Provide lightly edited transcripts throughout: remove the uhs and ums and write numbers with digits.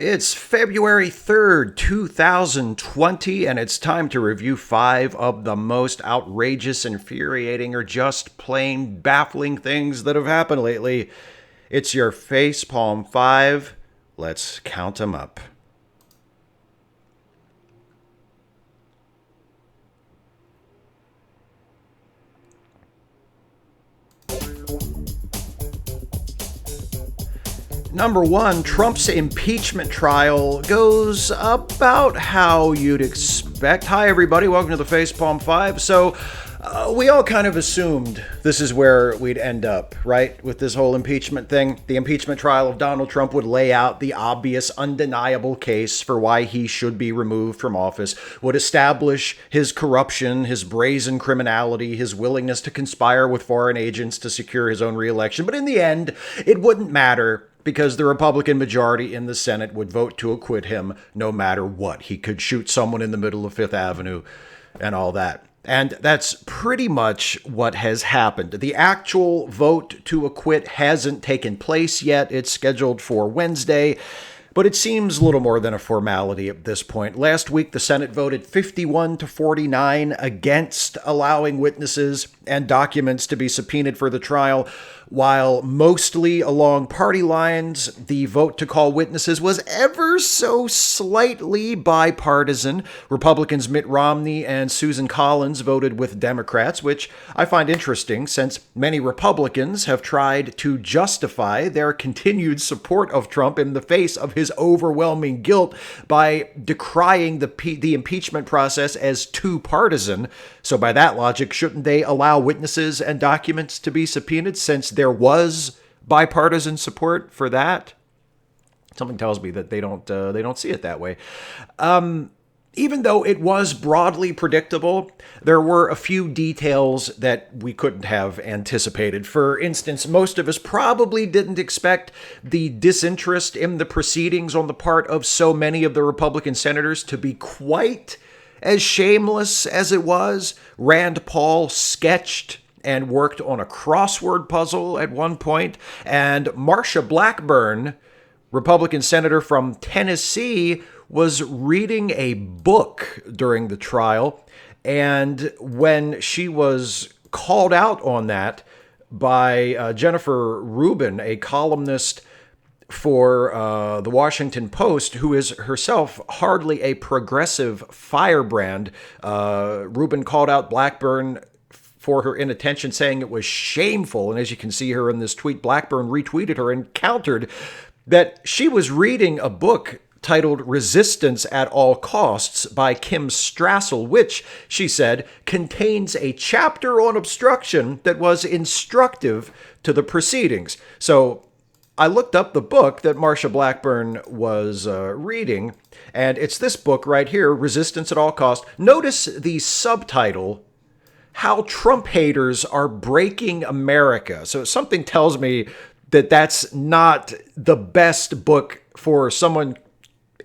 It's February 3rd, 2020, and it's time to review 5 of the most outrageous, infuriating, or just plain baffling things that have happened lately. It's your Facepalm 5. Let's count them up. Number 1, Trump's impeachment trial goes about how you'd expect. Hi, everybody. Welcome to the Facepalm 5. So, we all kind of assumed this is where we'd end up, right? With this whole impeachment thing. The impeachment trial of Donald Trump would lay out the obvious, undeniable case for why he should be removed from office, would establish his corruption, his brazen criminality, his willingness to conspire with foreign agents to secure his own reelection. But in the end, it wouldn't matter, because the Republican majority in the Senate would vote to acquit him no matter what. He could shoot someone in the middle of Fifth Avenue and all that. And that's pretty much what has happened. The actual vote to acquit hasn't taken place yet. It's scheduled for Wednesday, but it seems little more than a formality at this point. Last week, the Senate voted 51 to 49 against allowing witnesses and documents to be subpoenaed for the trial. While mostly along party lines, the vote to call witnesses was ever so slightly bipartisan. Republicans Mitt Romney and Susan Collins voted with Democrats, which I find interesting since many Republicans have tried to justify their continued support of Trump in the face of his overwhelming guilt by decrying the impeachment process as too partisan. So by that logic, shouldn't they allow witnesses and documents to be subpoenaed since there was bipartisan support for that? Something tells me that they don't see it that way. Even though it was broadly predictable, there were a few details that we couldn't have anticipated. For instance, most of us probably didn't expect the disinterest in the proceedings on the part of so many of the Republican senators to be quite as shameless as it was. Rand Paul sketched and worked on a crossword puzzle at one point, and Marsha Blackburn, Republican senator from Tennessee, was reading a book during the trial, and when she was called out on that by Jennifer Rubin, a columnist for the Washington Post, who is herself hardly a progressive firebrand, Rubin called out Blackburn for her inattention, saying it was shameful. And as you can see here in this tweet, Blackburn retweeted her and countered that she was reading a book titled Resistance at All Costs by Kim Strassel, which, she said, contains a chapter on obstruction that was instructive to the proceedings. So I looked up the book that Marsha Blackburn was reading, and it's this book right here, Resistance at All Costs. Notice the subtitle, How Trump Haters Are Breaking America. So something tells me that that's not the best book for someone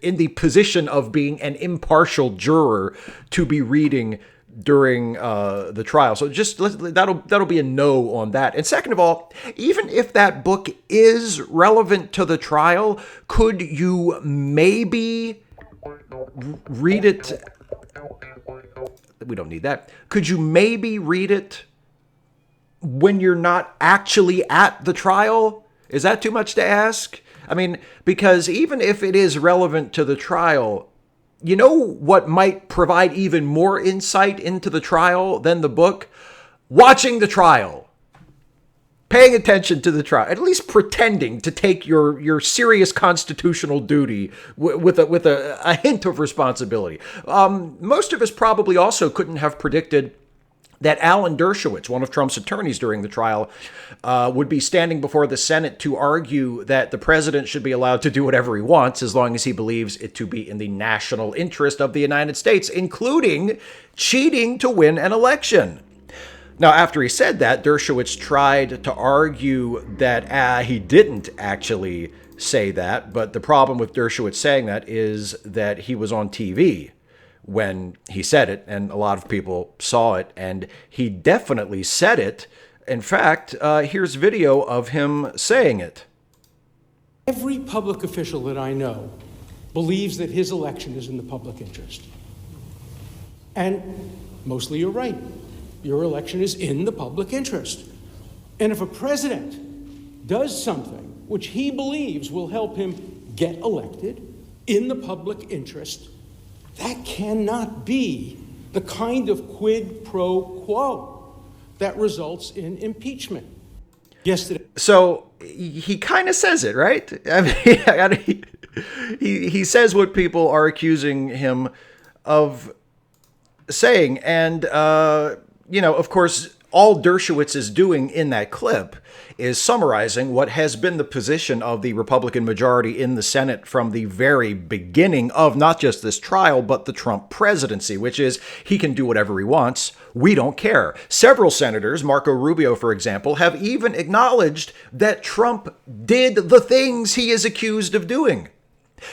in the position of being an impartial juror to be reading during the trial. So just that'll be a no on that. And second of all, even if that book is relevant to the trial, could you maybe read it? We don't need that. Could you maybe read it when you're not actually at the trial? Is that too much to ask? I mean, because even if it is relevant to the trial, you know what might provide even more insight into the trial than the book? Watching the trial. Paying attention to the trial. At least pretending to take your serious constitutional duty with a hint of responsibility. Most of us probably also couldn't have predicted that Alan Dershowitz, one of Trump's attorneys during the trial, would be standing before the Senate to argue that the president should be allowed to do whatever he wants as long as he believes it to be in the national interest of the United States, including cheating to win an election. Now, after he said that, Dershowitz tried to argue that he didn't actually say that, but the problem with Dershowitz saying that is that he was on TV when he said it, and a lot of people saw it, and he definitely said it. In fact, here's video of him saying it. Every public official that I know believes that his election is in the public interest. And mostly you're right. Your election is in the public interest. And if a president does something which he believes will help him get elected in the public interest, that cannot be the kind of quid pro quo that results in impeachment. Yesterday. So he kind of says it, right? I mean, he says what people are accusing him of saying. And, of course, all Dershowitz is doing in that clip is summarizing what has been the position of the Republican majority in the Senate from the very beginning of not just this trial, but the Trump presidency, which is he can do whatever he wants. We don't care. Several senators, Marco Rubio, for example, have even acknowledged that Trump did the things he is accused of doing.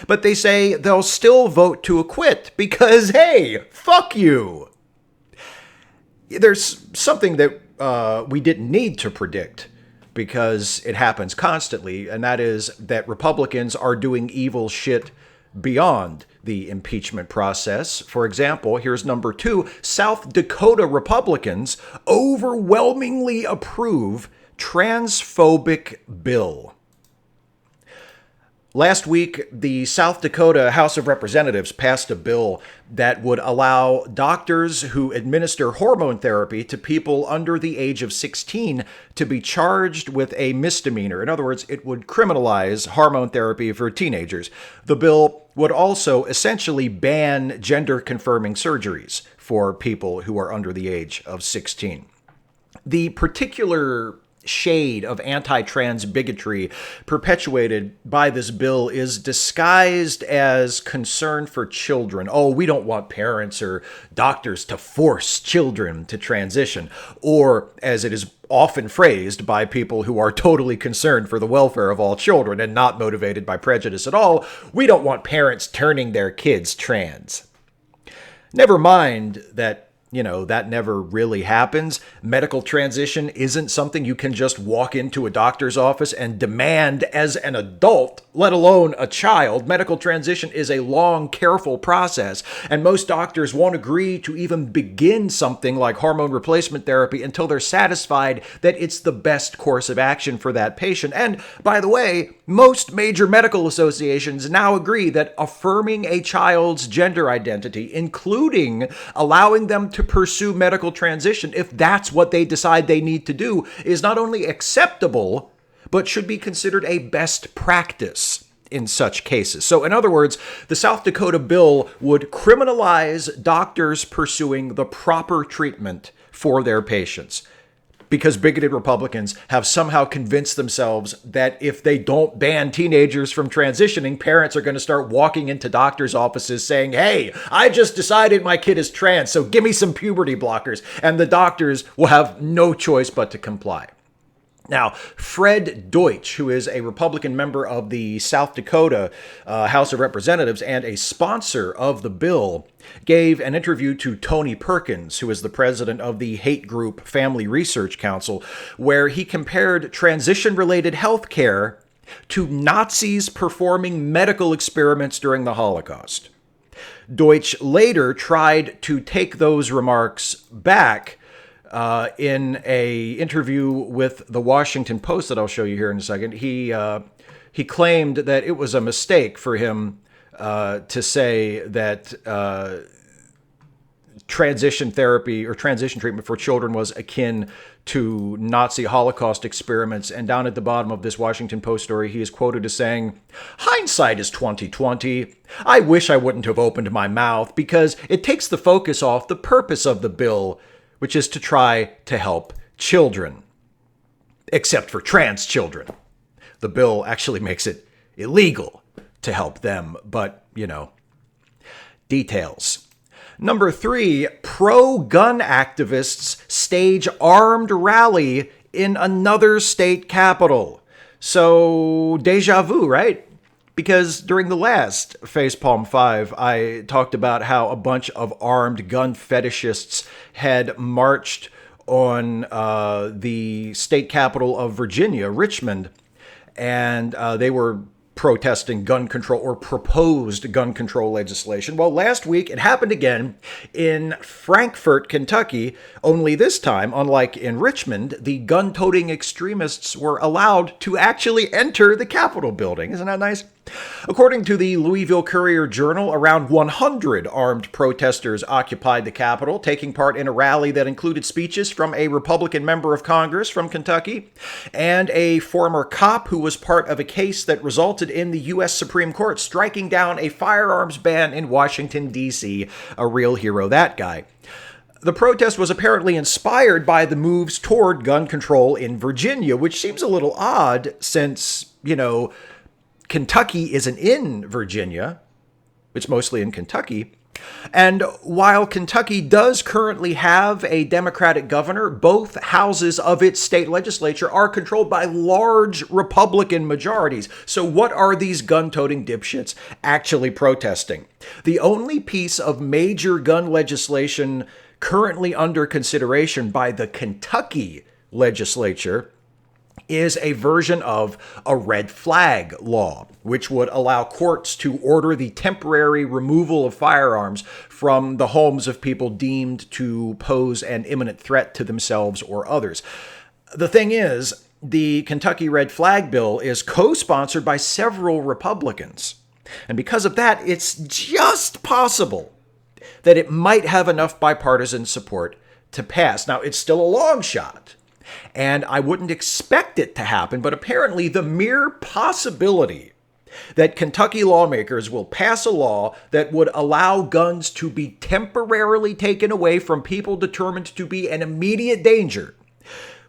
But they say they'll still vote to acquit because, hey, fuck you. There's something that we didn't need to predict because it happens constantly, and that is that Republicans are doing evil shit beyond the impeachment process. For example, here's number 2. South Dakota Republicans overwhelmingly approve transphobic bill. Last week, the South Dakota House of Representatives passed a bill that would allow doctors who administer hormone therapy to people under the age of 16 to be charged with a misdemeanor. In other words, it would criminalize hormone therapy for teenagers. The bill would also essentially ban gender-confirming surgeries for people who are under the age of 16. The particular shade of anti-trans bigotry perpetuated by this bill is disguised as concern for children. Oh, we don't want parents or doctors to force children to transition. Or, as it is often phrased by people who are totally concerned for the welfare of all children and not motivated by prejudice at all, we don't want parents turning their kids trans. Never mind that that never really happens. Medical transition isn't something you can just walk into a doctor's office and demand as an adult, let alone a child. Medical transition is a long, careful process, and most doctors won't agree to even begin something like hormone replacement therapy until they're satisfied that it's the best course of action for that patient. And, by the way, most major medical associations now agree that affirming a child's gender identity, including allowing them to pursue medical transition if that's what they decide they need to do, is not only acceptable, but should be considered a best practice in such cases. So in other words, the South Dakota bill would criminalize doctors pursuing the proper treatment for their patients, because bigoted Republicans have somehow convinced themselves that if they don't ban teenagers from transitioning, parents are going to start walking into doctors' offices saying, hey, I just decided my kid is trans, so give me some puberty blockers. And the doctors will have no choice but to comply. Now, Fred Deutsch, who is a Republican member of the South Dakota House of Representatives and a sponsor of the bill, gave an interview to Tony Perkins, who is the president of the hate group Family Research Council, where he compared transition-related health care to Nazis performing medical experiments during the Holocaust. Deutsch later tried to take those remarks back in a interview with the Washington Post that I'll show you here in a second. He claimed that it was a mistake for him to say that transition therapy or transition treatment for children was akin to Nazi Holocaust experiments. And down at the bottom of this Washington Post story, he is quoted as saying, "Hindsight is 20/20. I wish I wouldn't have opened my mouth because it takes the focus off the purpose of the bill, which is to try to help children, except for trans children. The bill actually makes it illegal to help them, but, details." Number 3, pro-gun activists stage armed rally in another state capital. So, deja vu, right? Because during the last Facepalm 5, I talked about how a bunch of armed gun fetishists had marched on the state capital of Virginia, Richmond, and they were protesting gun control or proposed gun control legislation. Well, last week it happened again in Frankfort, Kentucky, only this time, unlike in Richmond, the gun-toting extremists were allowed to actually enter the Capitol building. Isn't that nice? According to the Louisville Courier-Journal, around 100 armed protesters occupied the Capitol, taking part in a rally that included speeches from a Republican member of Congress from Kentucky and a former cop who was part of a case that resulted in the U.S. Supreme Court striking down a firearms ban in Washington, D.C. A real hero, that guy. The protest was apparently inspired by the moves toward gun control in Virginia, which seems a little odd since, Kentucky isn't in Virginia. It's mostly in Kentucky. And while Kentucky does currently have a Democratic governor, both houses of its state legislature are controlled by large Republican majorities. So what are these gun-toting dipshits actually protesting? The only piece of major gun legislation currently under consideration by the Kentucky legislature is a version of a red flag law, which would allow courts to order the temporary removal of firearms from the homes of people deemed to pose an imminent threat to themselves or others. The thing is, the Kentucky red flag bill is co-sponsored by several Republicans. And because of that, it's just possible that it might have enough bipartisan support to pass. Now, it's still a long shot, and I wouldn't expect it to happen, but apparently the mere possibility that Kentucky lawmakers will pass a law that would allow guns to be temporarily taken away from people determined to be an immediate danger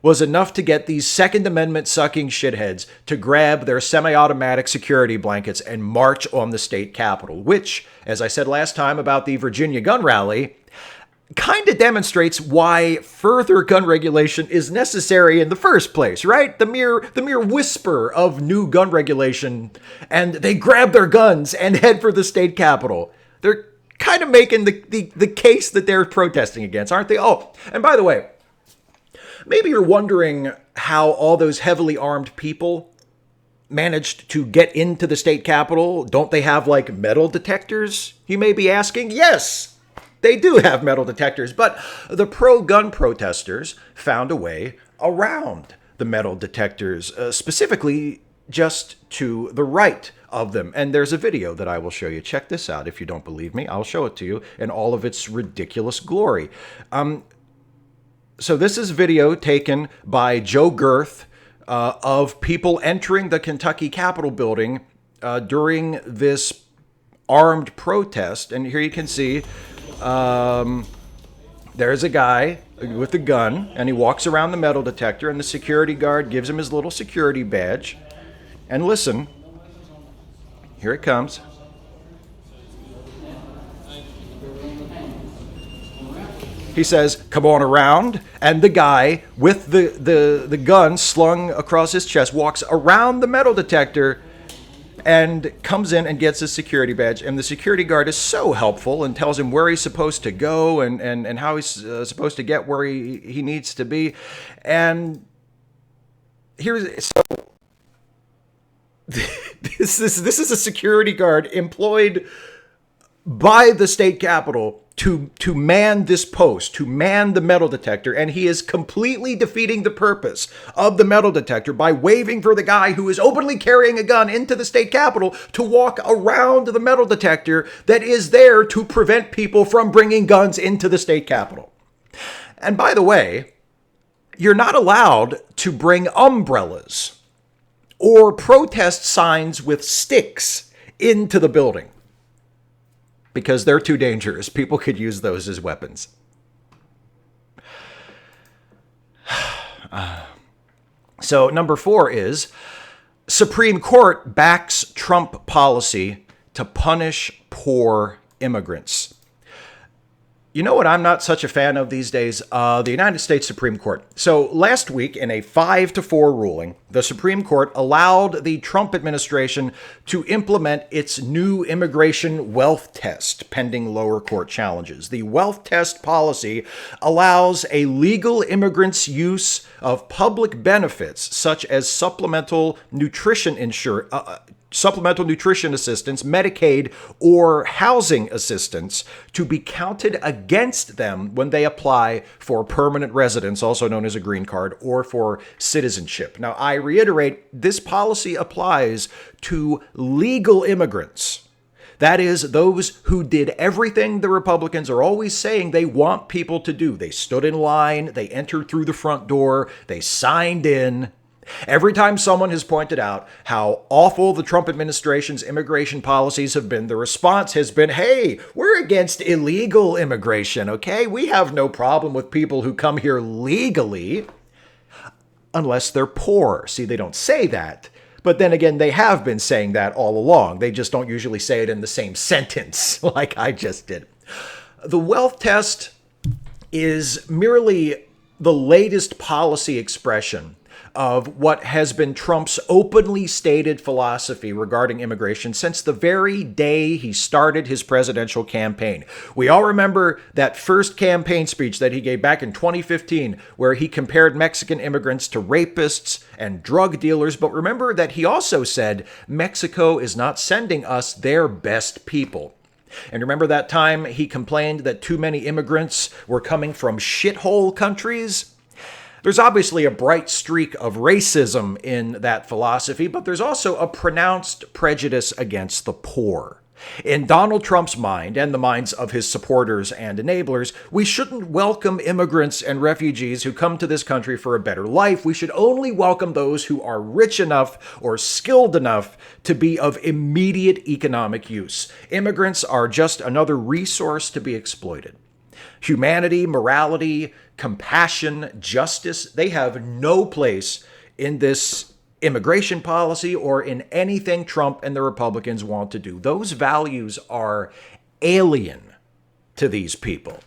was enough to get these Second Amendment sucking shitheads to grab their semi-automatic security blankets and march on the state capitol, which, as I said last time about the Virginia gun rally, kind of demonstrates why further gun regulation is necessary in the first place, right? The mere whisper of new gun regulation, and they grab their guns and head for the state capitol. They're kind of making the case that they're protesting against, aren't they? Oh, and by the way, maybe you're wondering how all those heavily armed people managed to get into the state capitol. Don't they have, like, metal detectors, you may be asking? Yes! They do have metal detectors, but the pro-gun protesters found a way around the metal detectors, specifically just to the right of them. And there's a video that I will show you. Check this out. If you don't believe me, I'll show it to you in all of its ridiculous glory. So this is video taken by Joe Girth of people entering the Kentucky Capitol building during this armed protest. And here you can see there's a guy with a gun, and he walks around the metal detector, and the security guard gives him his little security badge. And listen, here it comes. He says, "Come on around," and the guy with the gun slung across his chest walks around the metal detector and comes in and gets his security badge. And the security guard is so helpful and tells him where he's supposed to go and how he's supposed to get where he needs to be. And this is a security guard employed by the state capitol to man this post, to man the metal detector, and he is completely defeating the purpose of the metal detector by waving for the guy who is openly carrying a gun into the state capitol to walk around the metal detector that is there to prevent people from bringing guns into the state capitol. And by the way, you're not allowed to bring umbrellas or protest signs with sticks into the building, because they're too dangerous. People could use those as weapons. So number 4 is Supreme Court backs Trump policy to punish poor immigrants. You know what I'm not such a fan of these days? The United States Supreme Court. So last week, in a 5-4 ruling, the Supreme Court allowed the Trump administration to implement its new immigration wealth test, pending lower court challenges. The wealth test policy allows a legal immigrant's use of public benefits, such as supplemental nutrition insurance. supplemental nutrition assistance, Medicaid, or housing assistance to be counted against them when they apply for permanent residence, also known as a green card, or for citizenship. Now, I reiterate, this policy applies to legal immigrants. That is, those who did everything the Republicans are always saying they want people to do. They stood in line, they entered through the front door, they signed in. Every time someone has pointed out how awful the Trump administration's immigration policies have been, the response has been, hey, we're against illegal immigration, okay? We have no problem with people who come here legally, unless they're poor. See, they don't say that. But then again, they have been saying that all along. They just don't usually say it in the same sentence like I just did. The wealth test is merely the latest policy expression of what has been Trump's openly stated philosophy regarding immigration since the very day he started his presidential campaign. We all remember that first campaign speech that he gave back in 2015, where he compared Mexican immigrants to rapists and drug dealers. But remember that he also said Mexico is not sending us their best people. And remember that time he complained that too many immigrants were coming from shithole countries? There's obviously a bright streak of racism in that philosophy, but there's also a pronounced prejudice against the poor. In Donald Trump's mind, and the minds of his supporters and enablers, we shouldn't welcome immigrants and refugees who come to this country for a better life. We should only welcome those who are rich enough or skilled enough to be of immediate economic use. Immigrants are just another resource to be exploited. Humanity, morality, compassion, justice, they have no place in this immigration policy or in anything Trump and the Republicans want to do. Those values are alien to these people.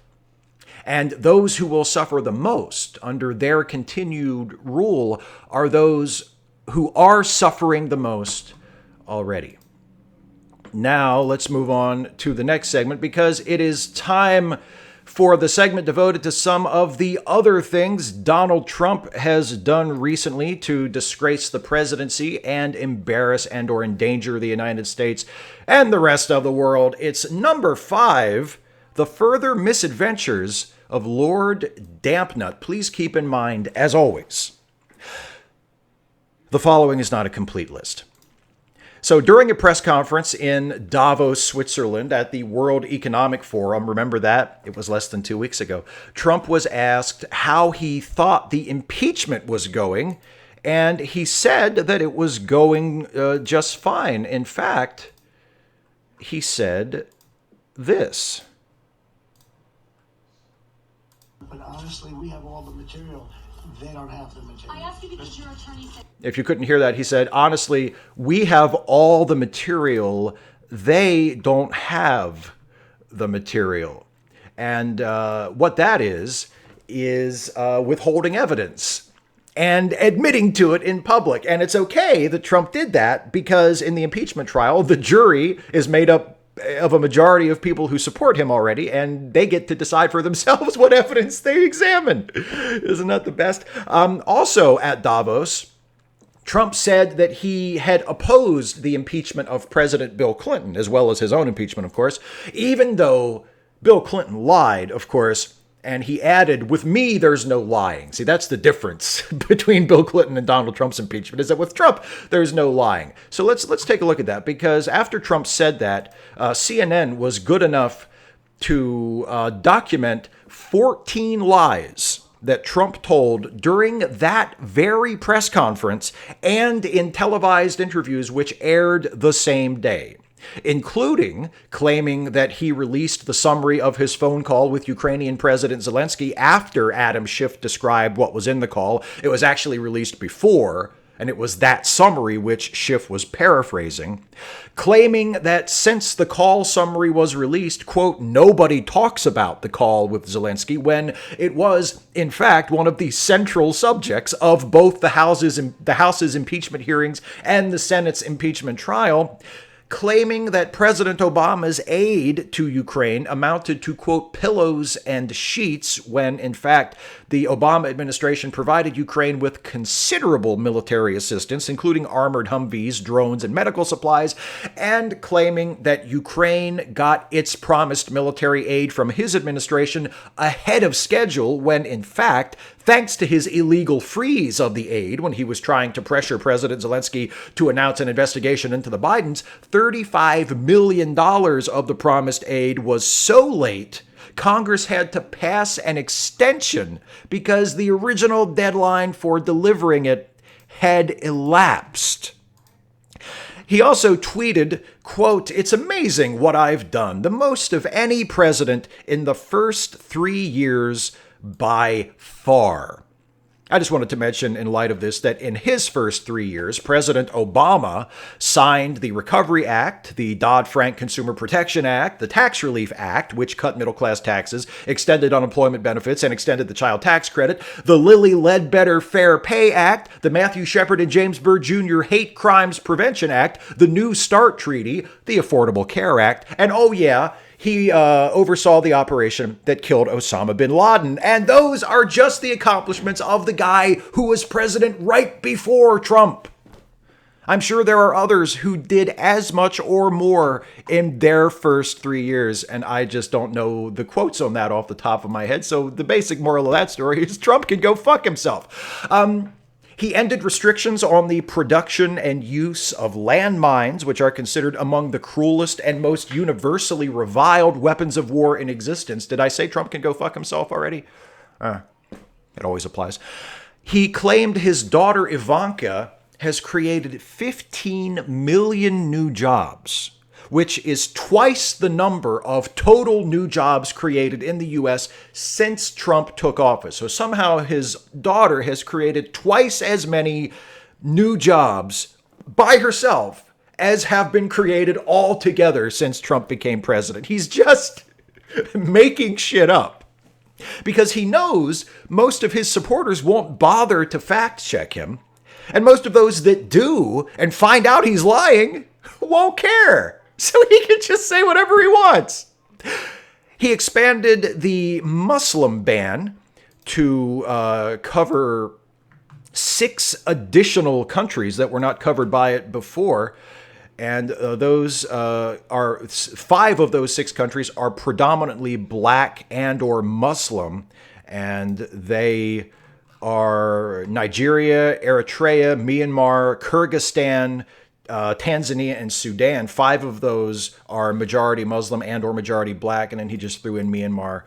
And those who will suffer the most under their continued rule are those who are suffering the most already. Now, let's move on to the next segment because it is time for the segment devoted to some of the other things Donald Trump has done recently to disgrace the presidency and embarrass and or endanger the United States and the rest of the world. It's number 5, the further misadventures of Lord Dampnut. Please keep in mind, as always, the following is not a complete list. So during a press conference in Davos, Switzerland at the World Economic Forum, remember that? It was less than 2 weeks ago. Trump was asked how he thought the impeachment was going, and he said that it was going just fine. In fact, he said this. But honestly, we have all the material. They don't have the material. I ask you because your attorney said... If you couldn't hear that, he said, honestly, we have all the material. They don't have the material. And what that is withholding evidence and admitting to it in public. And it's okay that Trump did that because in the impeachment trial, the jury is made up of a majority of people who support him already, and they get to decide for themselves what evidence they examine. Isn't that the best? Also at Davos, Trump said that he had opposed the impeachment of President Bill Clinton, as well as his own impeachment, of course, even though Bill Clinton lied, of course, and he added, with me, there's no lying. See, that's the difference between Bill Clinton and Donald Trump's impeachment, is that with Trump, there's no lying. So let's take a look at that, because after Trump said that, CNN was good enough to document 14 lies that Trump told during that very press conference and in televised interviews which aired the same day, including claiming that he released the summary of his phone call with Ukrainian President Zelensky after Adam Schiff described what was in the call. It was actually released before, and it was that summary which Schiff was paraphrasing, claiming that since the call summary was released, quote, nobody talks about the call with Zelensky, when it was, in fact, one of the central subjects of both the House's impeachment hearings and the Senate's impeachment trial, claiming that President Obama's aid to Ukraine amounted to, quote, pillows and sheets, when in fact the Obama administration provided Ukraine with considerable military assistance, including armored Humvees, drones, and medical supplies, and claiming that Ukraine got its promised military aid from his administration ahead of schedule, when in fact, thanks to his illegal freeze of the aid when he was trying to pressure President Zelensky to announce an investigation into the Bidens, $35 million of the promised aid was so late, Congress had to pass an extension because the original deadline for delivering it had elapsed. He also tweeted, quote, "It's amazing what I've done, the most of any president in the first 3 years by far." I just wanted to mention in light of this that in his first 3 years, President Obama signed the Recovery Act, the Dodd-Frank Consumer Protection Act, the Tax Relief Act, which cut middle-class taxes, extended unemployment benefits, and extended the child tax credit, the Lilly Ledbetter Fair Pay Act, the Matthew Shepard and James Byrd Jr. Hate Crimes Prevention Act, the New START Treaty, the Affordable Care Act, and oh yeah, he oversaw the operation that killed Osama bin Laden. And those are just the accomplishments of the guy who was president right before Trump. I'm sure there are others who did as much or more in their first 3 years, and I just don't know the quotes on that off the top of my head. So the basic moral of that story is Trump can go fuck himself. He ended restrictions on the production and use of landmines, which are considered among the cruelest and most universally reviled weapons of war in existence. Did I say Trump can go fuck himself already? It always applies. He claimed his daughter Ivanka has created 15 million new jobs, which is twice the number of total new jobs created in the U.S. since Trump took office. So somehow his daughter has created twice as many new jobs by herself as have been created altogether since Trump became president. He's just making shit up because he knows most of his supporters won't bother to fact check him. And most of those that do and find out he's lying won't care. So he can just say whatever he wants. He expanded the Muslim ban to cover 6 additional countries that were not covered by it before. And those are 5 of those 6 countries are predominantly black and or Muslim. And they are Nigeria, Eritrea, Myanmar, Kyrgyzstan, Tanzania, and Sudan. 5 of those are majority Muslim and or majority black, and then he just threw in Myanmar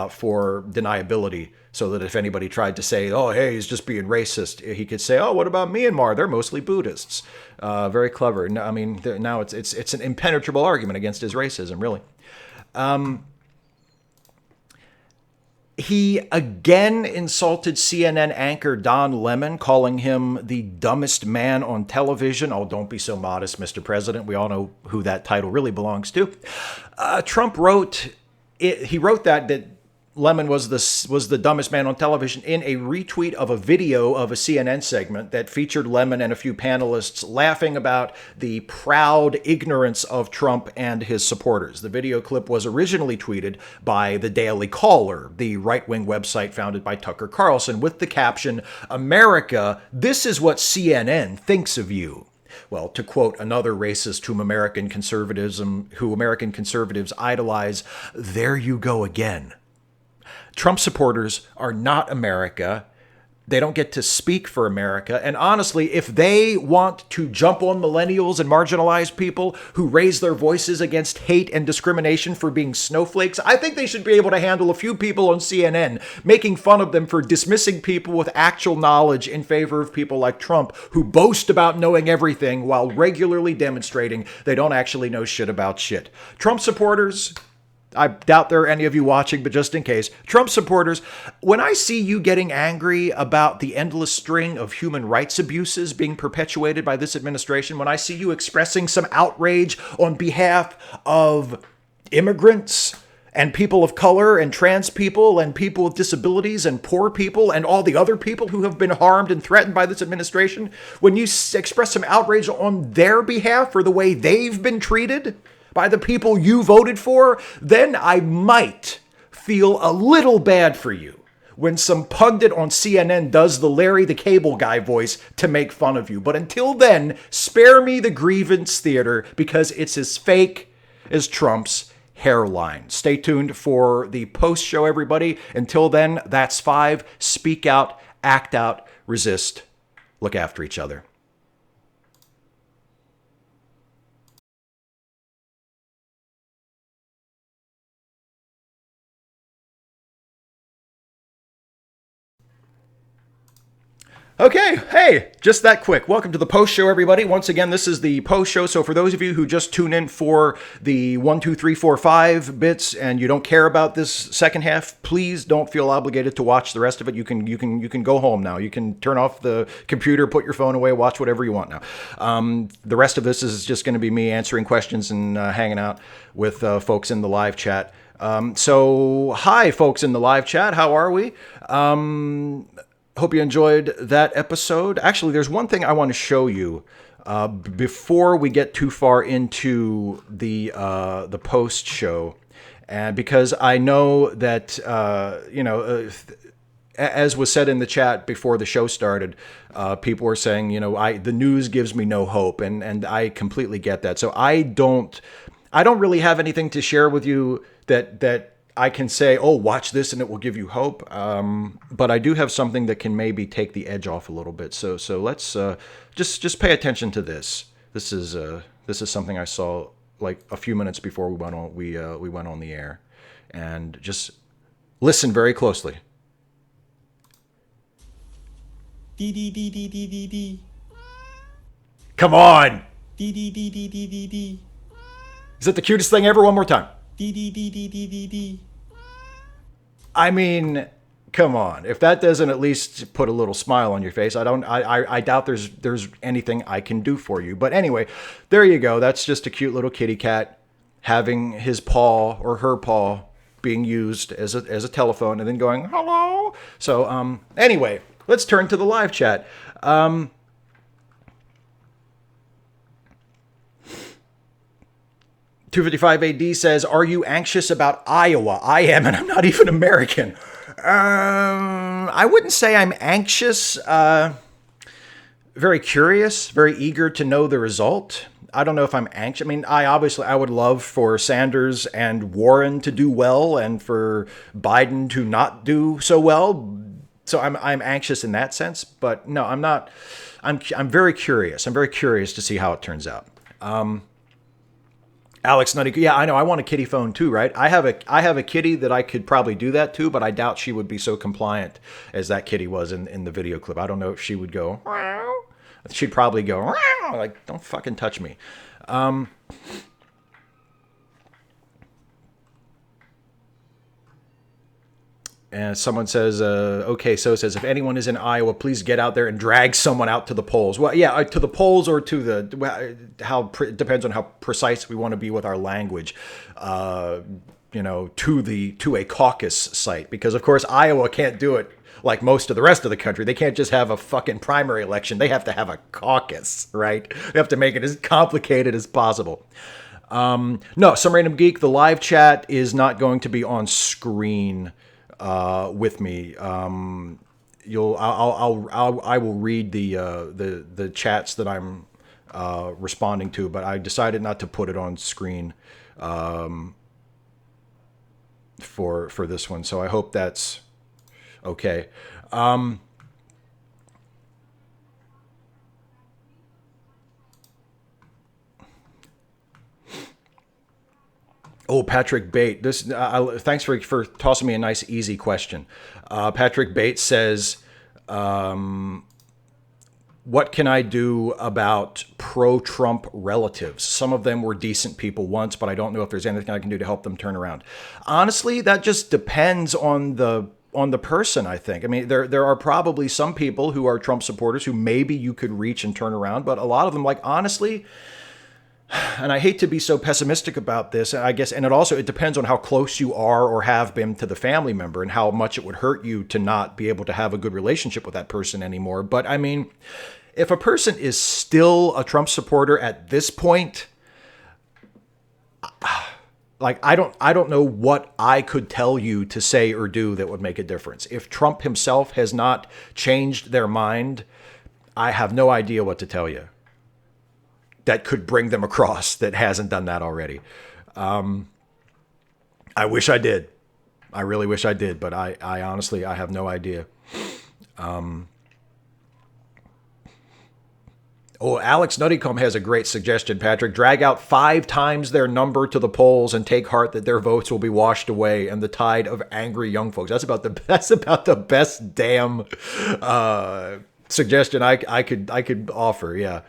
for deniability, so that if anybody tried to say, oh, hey, he's just being racist, he could say, oh, what about Myanmar? They're mostly Buddhists. Very clever. I mean, now it's an impenetrable argument against his racism, really. He again insulted CNN anchor Don Lemon, calling him the dumbest man on television. Oh, don't be so modest, Mr. President. We all know who that title really belongs to. Trump wrote that Lemon was the dumbest man on television in a retweet of a video of a CNN segment that featured Lemon and a few panelists laughing about the proud ignorance of Trump and his supporters. The video clip was originally tweeted by the Daily Caller, the right-wing website founded by Tucker Carlson, with the caption, "America, this is what CNN thinks of you." Well, to quote another racist whom American conservatives idolize, there you go again. Trump supporters are not America. They don't get to speak for America. And honestly, if they want to jump on millennials and marginalized people who raise their voices against hate and discrimination for being snowflakes, I think they should be able to handle a few people on CNN making fun of them for dismissing people with actual knowledge in favor of people like Trump, who boast about knowing everything while regularly demonstrating they don't actually know shit about shit. Trump supporters, I doubt there are any of you watching, but just in case, Trump supporters, when I see you getting angry about the endless string of human rights abuses being perpetuated by this administration, when I see you expressing some outrage on behalf of immigrants and people of color and trans people and people with disabilities and poor people and all the other people who have been harmed and threatened by this administration, when you express some outrage on their behalf for the way they've been treated by the people you voted for, then I might feel a little bad for you when some pundit on CNN does the Larry the Cable Guy voice to make fun of you. But until then, spare me the grievance theater, because it's as fake as Trump's hairline. Stay tuned for the post show, everybody. Until then, that's 5. Speak out, act out, resist. Look after each other. Okay, hey, just that quick. Welcome to the post show, everybody. Once again, this is the post show. So for those of you who just tune in for the 1, 2, 3, 4, 5 bits and you don't care about this second half, please don't feel obligated to watch the rest of it. You can go home now. You can turn off the computer, put your phone away, watch whatever you want now. The rest of this is just going to be me answering questions and hanging out with folks in the live chat. So hi, folks in the live chat. How are we? Hope you enjoyed that episode. Actually, there's one thing I want to show you before we get too far into the post show, and because I know that as was said in the chat before the show started, people were saying, the news gives me no hope, and I completely get that. So I don't really have anything to share with you that I can say, oh, watch this and it will give you hope. But I do have something that can maybe take the edge off a little bit. So let's just pay attention to this. This is something I saw like a few minutes before we went on the air, and just listen very closely. Come on. Is that the cutest thing ever? One more time. I mean, come on. If that doesn't at least put a little smile on your face, I doubt there's anything I can do for you. But anyway, there you go. That's just a cute little kitty cat having his paw or her paw being used as a telephone and then going, hello. So anyway, let's turn to the live chat. 255 AD says, are you anxious about Iowa? I am, and I'm not even American. I wouldn't say I'm anxious. Very curious, very eager to know the result. I don't know if I'm anxious. I mean, I would love for Sanders and Warren to do well and for Biden to not do so well. So I'm anxious in that sense, but no, I'm not. I'm very curious. I'm very curious to see how it turns out. Alex Nutty, yeah, I know. I want a kitty phone too, right? I have a kitty that I could probably do that to, but I doubt she would be so compliant as that kitty was in the video clip. I don't know if she would go. She'd probably go like, "Don't fucking touch me." And someone says, okay, so it says, if anyone is in Iowa, please get out there and drag someone out to the polls. Well, yeah, to the polls or to the, it depends on how precise we want to be with our language, to a caucus site. Because, of course, Iowa can't do it like most of the rest of the country. They can't just have a fucking primary election. They have to have a caucus, right? They have to make it as complicated as possible. No, Some Random Geek, the live chat is not going to be on screen with me. I will read the chats that I'm responding to, but I decided not to put it on screen for this one. So I hope that's okay. Oh, Patrick Bate. Thanks for tossing me a nice, easy question. Patrick Bate says, what can I do about pro-Trump relatives? Some of them were decent people once, but I don't know if there's anything I can do to help them turn around. Honestly, that just depends on the person, I think. I mean, there are probably some people who are Trump supporters who maybe you could reach and turn around, but a lot of them, like, honestly, and I hate to be so pessimistic about this, I guess, and it depends on how close you are or have been to the family member and how much it would hurt you to not be able to have a good relationship with that person anymore. But I mean, if a person is still a Trump supporter at this point, like, I don't know what I could tell you to say or do that would make a difference. If Trump himself has not changed their mind, I have no idea what to tell you that could bring them across that hasn't done that already. I wish I did. I really wish I did, but I honestly, I have no idea. Oh, Alex Nuttycomb has a great suggestion, Patrick. Drag out 5 times their number to the polls and take heart that their votes will be washed away and the tide of angry young folks. That's about the best damn suggestion I could offer. Yeah.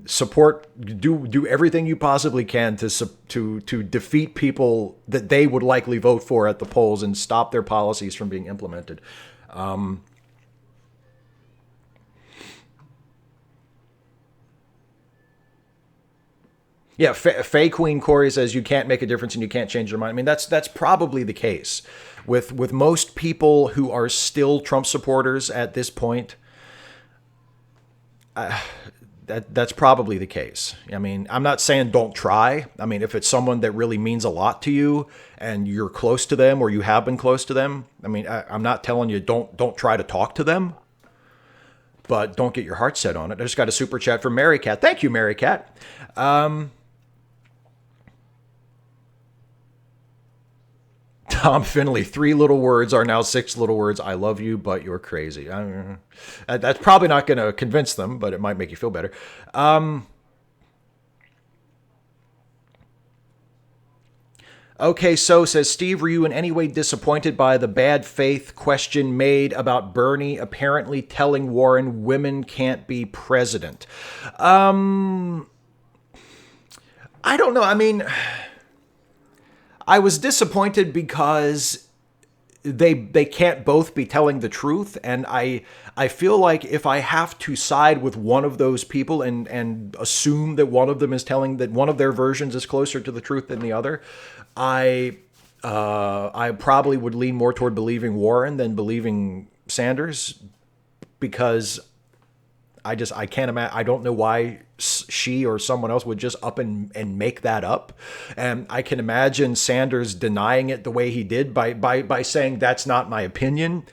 Support, do everything you possibly can to defeat people that they would likely vote for at the polls and stop their policies from being implemented. Yeah, Faye Queen Corey says you can't make a difference and you can't change your mind. I mean, that's probably the case with most people who are still Trump supporters at this point. That's probably the case. I mean, I'm not saying don't try. I mean, if it's someone that really means a lot to you and you're close to them or you have been close to them, I mean, I'm not telling you don't try to talk to them, but don't get your heart set on it. I just got a super chat from Mary Cat. Thank you, Mary Cat. Tom Finley, 3 little words are now 6 little words. I love you, but you're crazy. That's probably not going to convince them, but it might make you feel better. Okay, so says Steve, were you in any way disappointed by the bad faith question made about Bernie apparently telling Warren women can't be president? I don't know. I mean, I was disappointed because they can't both be telling the truth, and I feel like if I have to side with one of those people and assume that one of them is telling that one of their versions is closer to the truth than the other, I probably would lean more toward believing Warren than believing Sanders, because I can't imagine. I don't know why she or someone else would just up and make that up. And I can imagine Sanders denying it the way he did by saying that's not my opinion,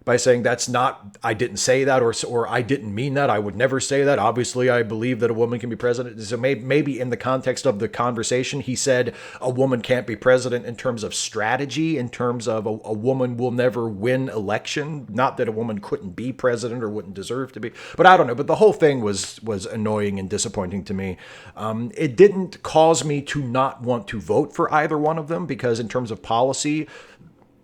by saying that's not, I didn't say that, or I didn't mean that. I would never say that. Obviously, I believe that a woman can be president. So maybe in the context of the conversation, he said a woman can't be president in terms of strategy, in terms of a woman will never win election. Not that a woman couldn't be president or wouldn't deserve to be, but I don't know. But the whole thing was annoying and disappointing to me. It didn't cause me to not want to vote for either one of them, because in terms of policy,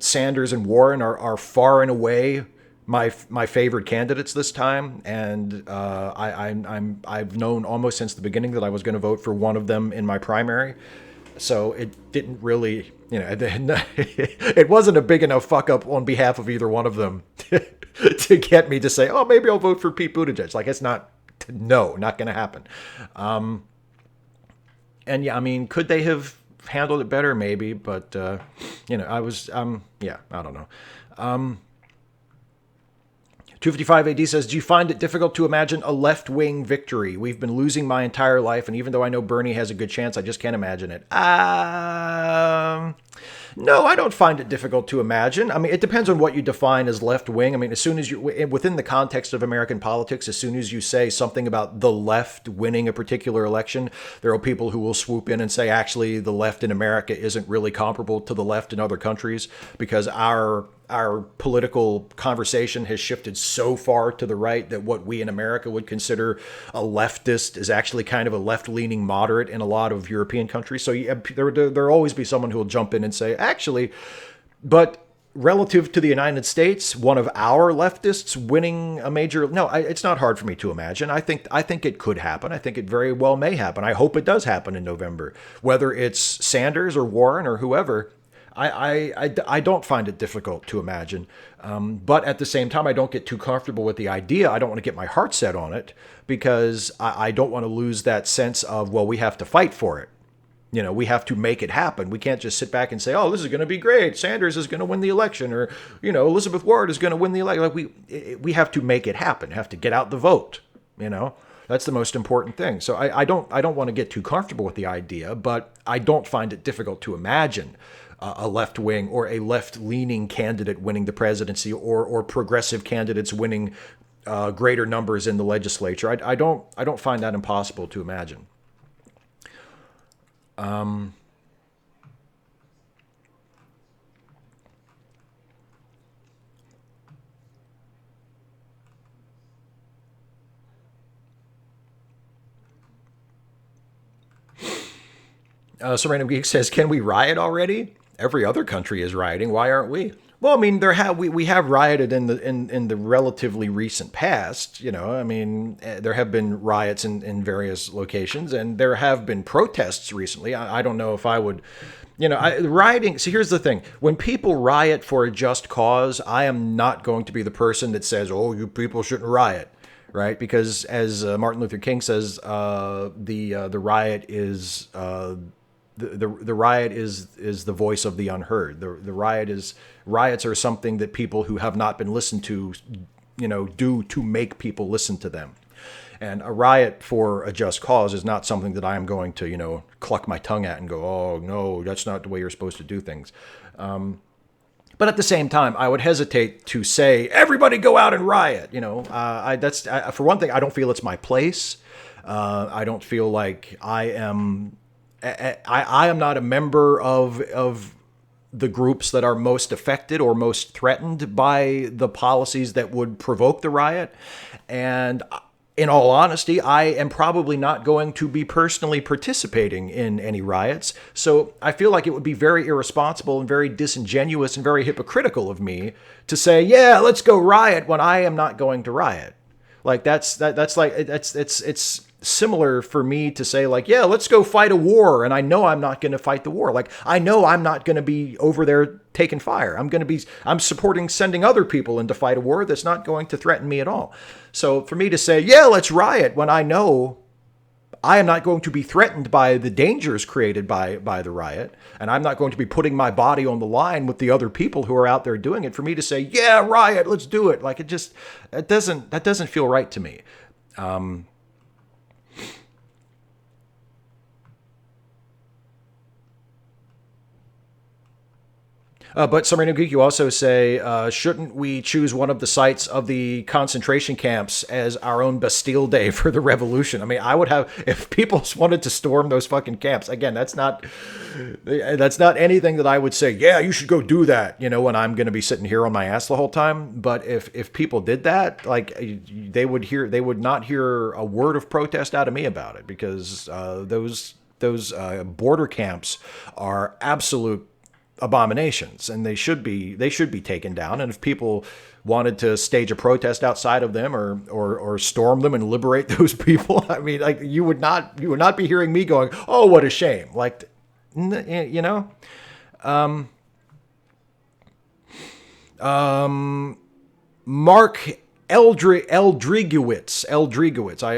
Sanders and Warren are far and away my favorite candidates this time, and I've known almost since the beginning that I was going to vote for one of them in my primary. So it didn't really, it wasn't a big enough fuck up on behalf of either one of them to get me to say, oh, maybe I'll vote for Pete Buttigieg. Like, it's not going to happen. And yeah, I mean, could they have handled it better? Maybe, but I was I don't know. 255 AD says, do you find it difficult to imagine a left-wing victory? We've been losing my entire life, and even though I know Bernie has a good chance, I just can't imagine it. No, I don't find it difficult to imagine. I mean, it depends on what you define as left-wing. I mean, as soon as you, within the context of American politics, as soon as you say something about the left winning a particular election, there are people who will swoop in and say, actually, the left in America isn't really comparable to the left in other countries, because our political conversation has shifted so far to the right that what we in America would consider a leftist is actually kind of a left-leaning moderate in a lot of European countries. So there'll always be someone who will jump in and say, actually, but relative to the United States, one of our leftists winning a major, it's not hard for me to imagine. I think it could happen. I think it very well may happen. I hope it does happen in November, whether it's Sanders or Warren or whoever. I don't find it difficult to imagine. But at the same time, I don't get too comfortable with the idea. I don't want to get my heart set on it because I don't want to lose that sense of, well, we have to fight for it. You know, we have to make it happen. We can't just sit back and say, oh, this is going to be great. Sanders is going to win the election, or, you know, Elizabeth Warren is going to win the election. Like we have to make it happen, have to get out the vote. You know, that's the most important thing. So I don't want to get too comfortable with the idea, but I don't find it difficult to imagine a left wing or a left leaning candidate winning the presidency, or progressive candidates winning greater numbers in the legislature. I don't find that impossible to imagine. So Random Geek says, can we riot already? Every other country is rioting. Why aren't we? Well, I mean, we have rioted in the relatively recent past. You know, I mean, there have been riots in various locations, and there have been protests recently. I don't know if I would, you know, rioting. See, here's the thing: when people riot for a just cause, I am not going to be the person that says, "Oh, you people shouldn't riot." Right? Because as Martin Luther King says, the riot is the riot is the voice of the unheard. The riots are something that people who have not been listened to, you know, do to make people listen to them. And a riot for a just cause is not something that I am going to, you know, cluck my tongue at and go, oh no, that's not the way you're supposed to do things. But at the same time, I would hesitate to say everybody go out and riot. You know, for one thing, I don't feel it's my place. I don't feel like I am not a member of the groups that are most affected or most threatened by the policies that would provoke the riot. And in all honesty, I am probably not going to be personally participating in any riots. So I feel like it would be very irresponsible and very disingenuous and very hypocritical of me to say, yeah, let's go riot when I am not going to riot. Like it's similar for me to say, like, yeah, let's go fight a war, and I know I'm not going to fight the war. Like, I know I'm not going to be over there taking fire. I'm supporting sending other people in to fight a war that's not going to threaten me at all. So for me to say, yeah, let's riot, when I know I am not going to be threatened by the dangers created by the riot, and I'm not going to be putting my body on the line with the other people who are out there doing it, for me to say, yeah, riot, let's do it. Like, that doesn't feel right to me. But Submarine Geek, you also say, shouldn't we choose one of the sites of the concentration camps as our own Bastille Day for the revolution? I mean, I would have, if people wanted to storm those fucking camps, again, that's not anything that I would say, yeah, you should go do that, you know, when I'm going to be sitting here on my ass the whole time. But if people did that, like, they would not hear a word of protest out of me about it, because those border camps are absolute abominations, and they should be taken down. And if people wanted to stage a protest outside of them, or storm them and liberate those people, I mean, like, you would not be hearing me going, oh, what a shame. Like, you know, Mark Eldrigowitz.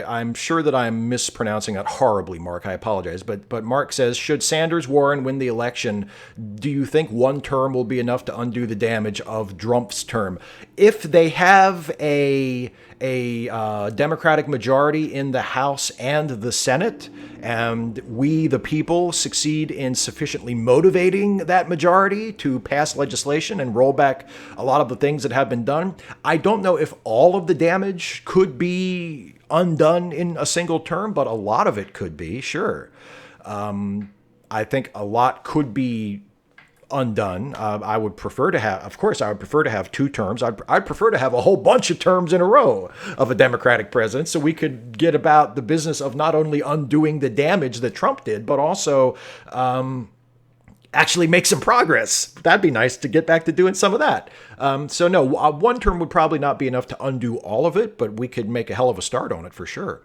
I'm sure that I'm mispronouncing that horribly, Mark. I apologize. But Mark says, should Sanders Warren win the election, do you think one term will be enough to undo the damage of Trump's term? If they have a Democratic majority in the House and the Senate, and we, the people, succeed in sufficiently motivating that majority to pass legislation and roll back a lot of the things that have been done, I don't know if all of the damage could be undone in a single term, but a lot of it could be, sure. I think a lot could be undone. I would prefer to have 2 terms. I'd prefer to have a whole bunch of terms in a row of a Democratic president, so we could get about the business of not only undoing the damage that Trump did, but also actually make some progress. That'd be nice to get back to doing some of that. So no, 1 term would probably not be enough to undo all of it, but we could make a hell of a start on it for sure.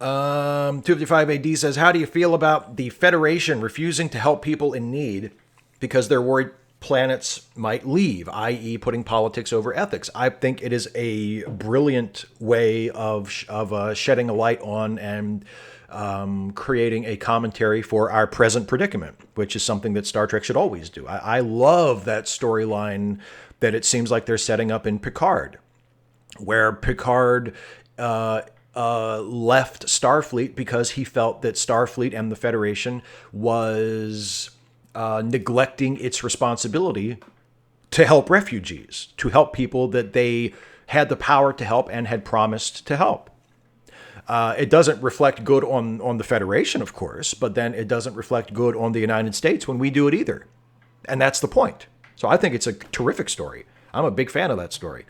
255 AD says, how do you feel about the Federation refusing to help people in need because they're worried planets might leave, i.e. putting politics over ethics? I think it is a brilliant way of shedding a light on and creating a commentary for our present predicament, which is something that Star Trek should always do. I love that storyline that it seems like they're setting up in Picard, where Picard left Starfleet because he felt that Starfleet and the Federation was neglecting its responsibility to help refugees, to help people that they had the power to help and had promised to help. It doesn't reflect good on the Federation, of course, but then it doesn't reflect good on the United States when we do it either. And that's the point. So I think it's a terrific story. I'm a big fan of that story.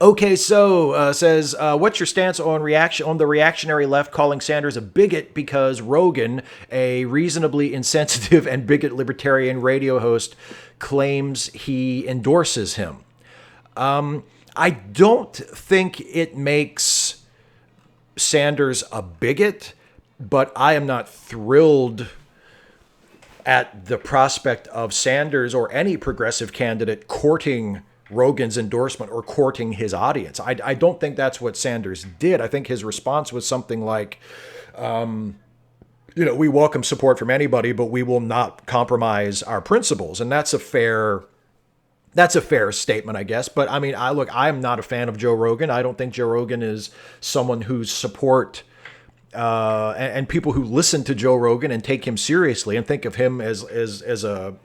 Okay, so says, what's your stance on the reactionary left calling Sanders a bigot because Rogan, a reasonably insensitive and bigot libertarian radio host, claims he endorses him? I don't think it makes Sanders a bigot, but I am not thrilled at the prospect of Sanders or any progressive candidate courting Rogan's endorsement or courting his audience. I don't think that's what Sanders did. I think his response was something like, we welcome support from anybody, but we will not compromise our principles. And that's a fair statement, I guess. But I mean, I'm not a fan of Joe Rogan. I don't think Joe Rogan is someone whose support and people who listen to Joe Rogan and take him seriously and think of him as a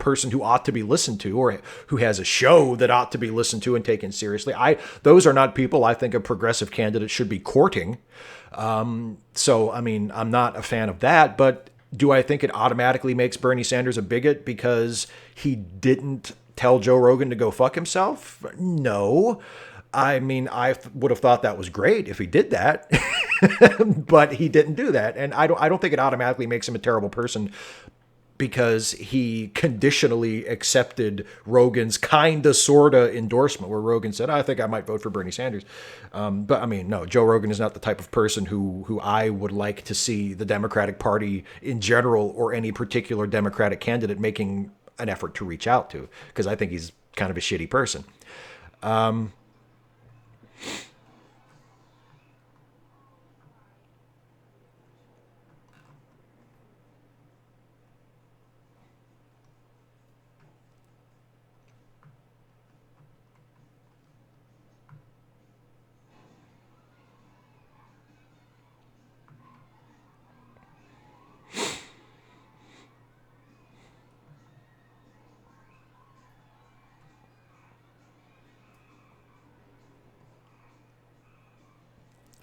person who ought to be listened to, or who has a show that ought to be listened to and taken seriously. Those are not people I think a progressive candidate should be courting. So, I mean, I'm not a fan of that, but do I think it automatically makes Bernie Sanders a bigot because he didn't tell Joe Rogan to go fuck himself? No. I mean, I would have thought that was great if he did that, but he didn't do that. And I don't think it automatically makes him a terrible person because he conditionally accepted Rogan's kinda sorta endorsement, where Rogan said, I think I might vote for Bernie Sanders. But I mean, no, Joe Rogan is not the type of person who I would like to see the Democratic Party in general or any particular Democratic candidate making an effort to reach out to, because I think he's kind of a shitty person.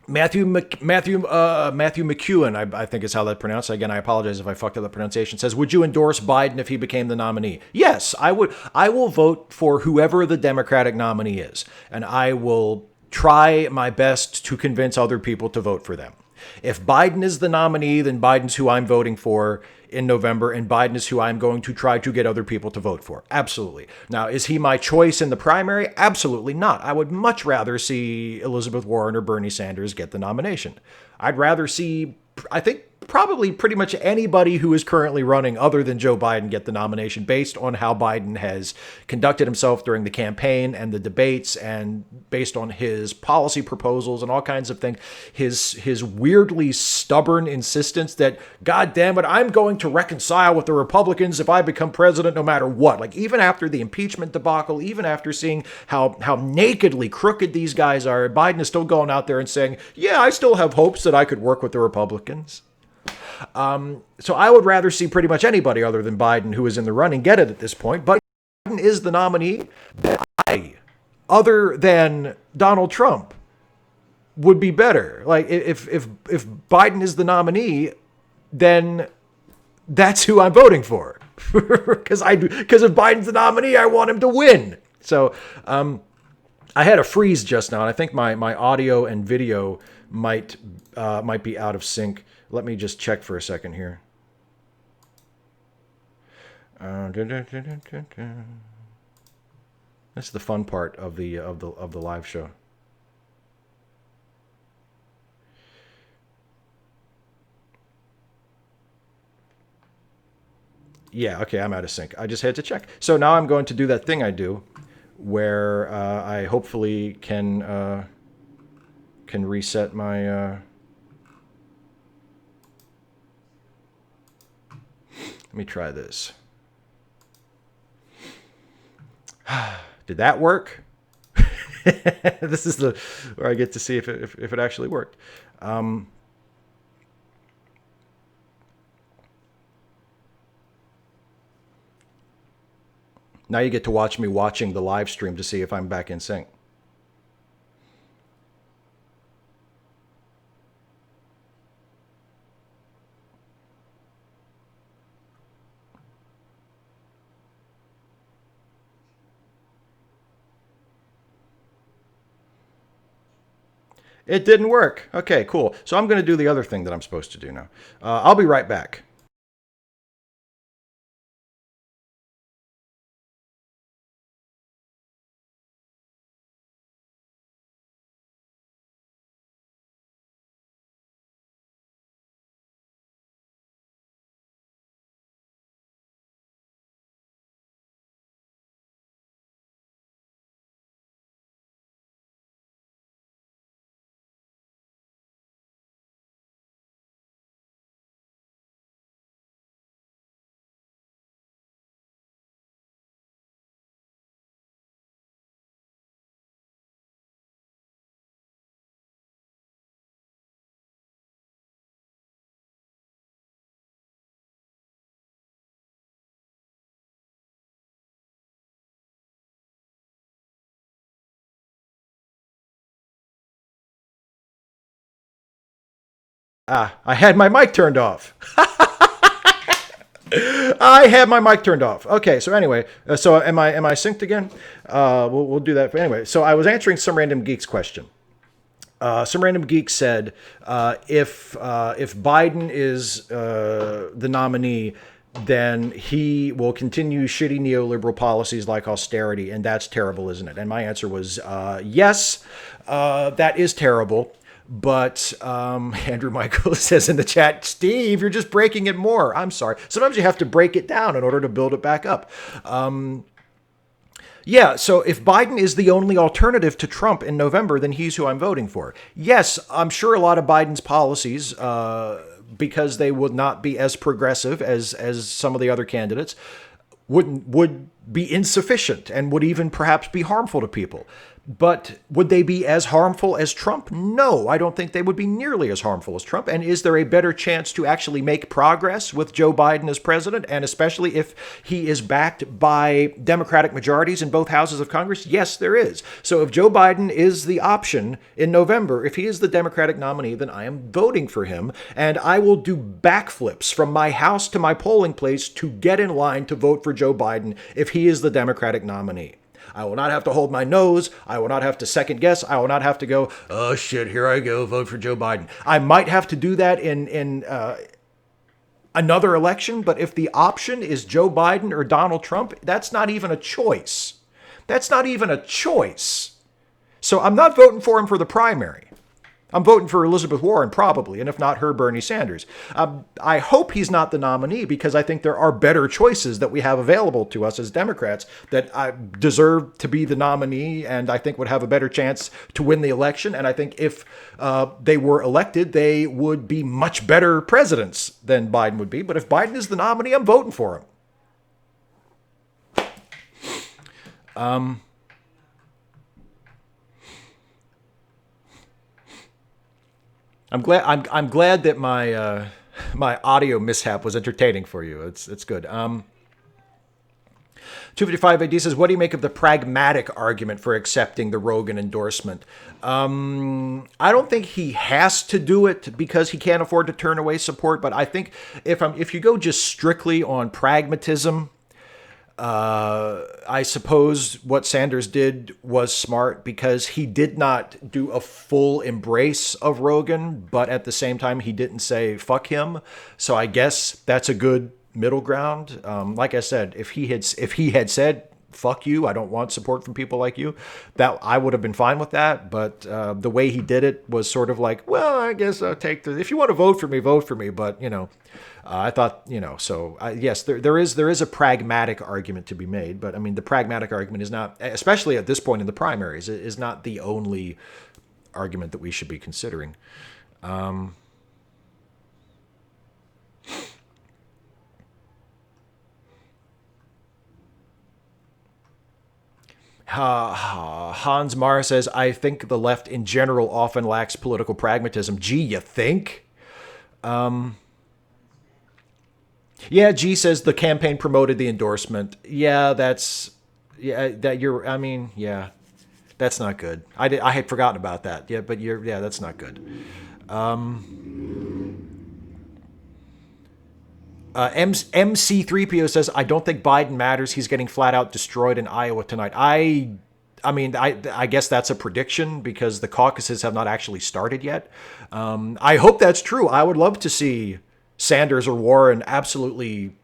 Matthew McEwen, I think is how that's pronounced. Again, I apologize if I fucked up the pronunciation. Says, would you endorse Biden if he became the nominee? Yes, I would. I will vote for whoever the Democratic nominee is, and I will try my best to convince other people to vote for them. If Biden is the nominee, then Biden's who I'm voting for in November, and Biden is who I'm going to try to get other people to vote for. Absolutely. Now, is he my choice in the primary? Absolutely not. I would much rather see Elizabeth Warren or Bernie Sanders get the nomination. I'd rather see, I think, probably pretty much anybody who is currently running other than Joe Biden get the nomination, based on how Biden has conducted himself during the campaign and the debates, and based on his policy proposals and all kinds of things. His weirdly stubborn insistence that, God damn it, I'm going to reconcile with the Republicans if I become president no matter what. Like, even after the impeachment debacle, even after seeing how nakedly crooked these guys are, Biden is still going out there and saying, yeah, I still have hopes that I could work with the Republicans. So I would rather see pretty much anybody other than Biden who is in the running get it at this point. But Biden is the nominee that other than Donald Trump, would be better. Like, if Biden is the nominee, then that's who I'm voting for. Because if Biden's the nominee, I want him to win. So I had a freeze just now, and I think my audio and video might be out of sync. Let me just check for a second here. That's the fun part of the live show. Yeah, okay, I'm out of sync. I just had to check. So now I'm going to do that thing I do where I hopefully can reset my... Let me try this. Did that work? This is the where I get to see if it actually worked. Now you get to watch me watching the live stream to see if I'm back in sync. It didn't work. Okay, cool. So I'm going to do the other thing that I'm supposed to do now. I'll be right back. I had my mic turned off. I had my mic turned off. Okay, so anyway, so am I synced again? We'll do that. Anyway, so I was answering some random geek's question. Some random geek said if Biden is the nominee, then he will continue shitty neoliberal policies like austerity, and that's terrible, isn't it? And my answer was yes, that is terrible. But Andrew Michael says in the chat, Steve, you're just breaking it more. I'm sorry. Sometimes you have to break it down in order to build it back up. Yeah, so if Biden is the only alternative to Trump in November, then he's who I'm voting for. Yes, I'm sure a lot of Biden's policies, because they would not be as progressive as some of the other candidates, would be insufficient and would even perhaps be harmful to people. But would they be as harmful as Trump? No, I don't think they would be nearly as harmful as Trump. And is there a better chance to actually make progress with Joe Biden as president, and especially if he is backed by Democratic majorities in both houses of Congress? Yes, there is. So if Joe Biden is the option in November, if he is the Democratic nominee, then I am voting for him. And I will do backflips from my house to my polling place to get in line to vote for Joe Biden if he is the Democratic nominee. I will not have to hold my nose. I will not have to second guess. I will not have to go, oh shit, here I go, vote for Joe Biden. I might have to do that in another election, but if the option is Joe Biden or Donald Trump, that's not even a choice. That's not even a choice. So I'm not voting for him for the primary. I'm voting for Elizabeth Warren, probably, and if not her, Bernie Sanders. I hope he's not the nominee because I think there are better choices that we have available to us as Democrats that deserve to be the nominee and I think would have a better chance to win the election. And I think if they were elected, they would be much better presidents than Biden would be. But if Biden is the nominee, I'm voting for him. I'm glad that my my audio mishap was entertaining for you. It's good. 255 AD says, what do you make of the pragmatic argument for accepting the Rogan endorsement? I don't think he has to do it because he can't afford to turn away support. But I think if you go just strictly on pragmatism, I suppose what Sanders did was smart because he did not do a full embrace of Rogan, but at the same time, he didn't say fuck him. So I guess that's a good middle ground. Like I said, if he had said fuck you. I don't want support from people like you. That I would have been fine with that. But the way he did it was sort of like, well, I guess I'll take the, if you want to vote for me, vote for me. But, I thought, so yes, there is a pragmatic argument to be made. But I mean, the pragmatic argument is not, especially at this point in the primaries, is not the only argument that we should be considering. Hans Mar says, I think the left in general often lacks political pragmatism. Gee, you think? Yeah, G says the campaign promoted the endorsement. Yeah, that's not good. I had forgotten about that. Yeah, but that's not good. MC3PO says, I don't think Biden matters. He's getting flat out destroyed in Iowa tonight. I guess that's a prediction because the caucuses have not actually started yet. I hope that's true. I would love to see Sanders or Warren absolutely,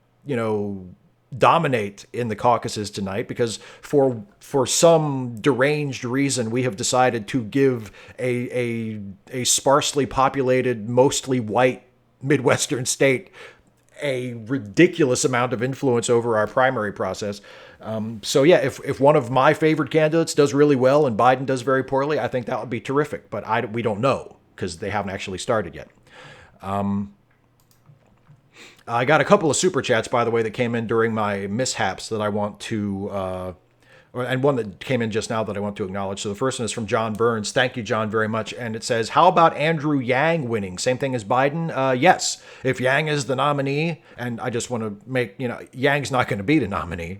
dominate in the caucuses tonight because for some deranged reason we have decided to give a sparsely populated, mostly white Midwestern state a ridiculous amount of influence over our primary process. So yeah, if one of my favorite candidates does really well and Biden does very poorly, I think that would be terrific. But we don't know because they haven't actually started yet. I got a couple of super chats, by the way, that came in during my mishaps that I want to, and one that came in just now that I want to acknowledge. So the first one is from John Burns. Thank you, John, very much. And it says, how about Andrew Yang winning? Same thing as Biden? Yes. If Yang is the nominee, and I just want to make, Yang's not going to be the nominee.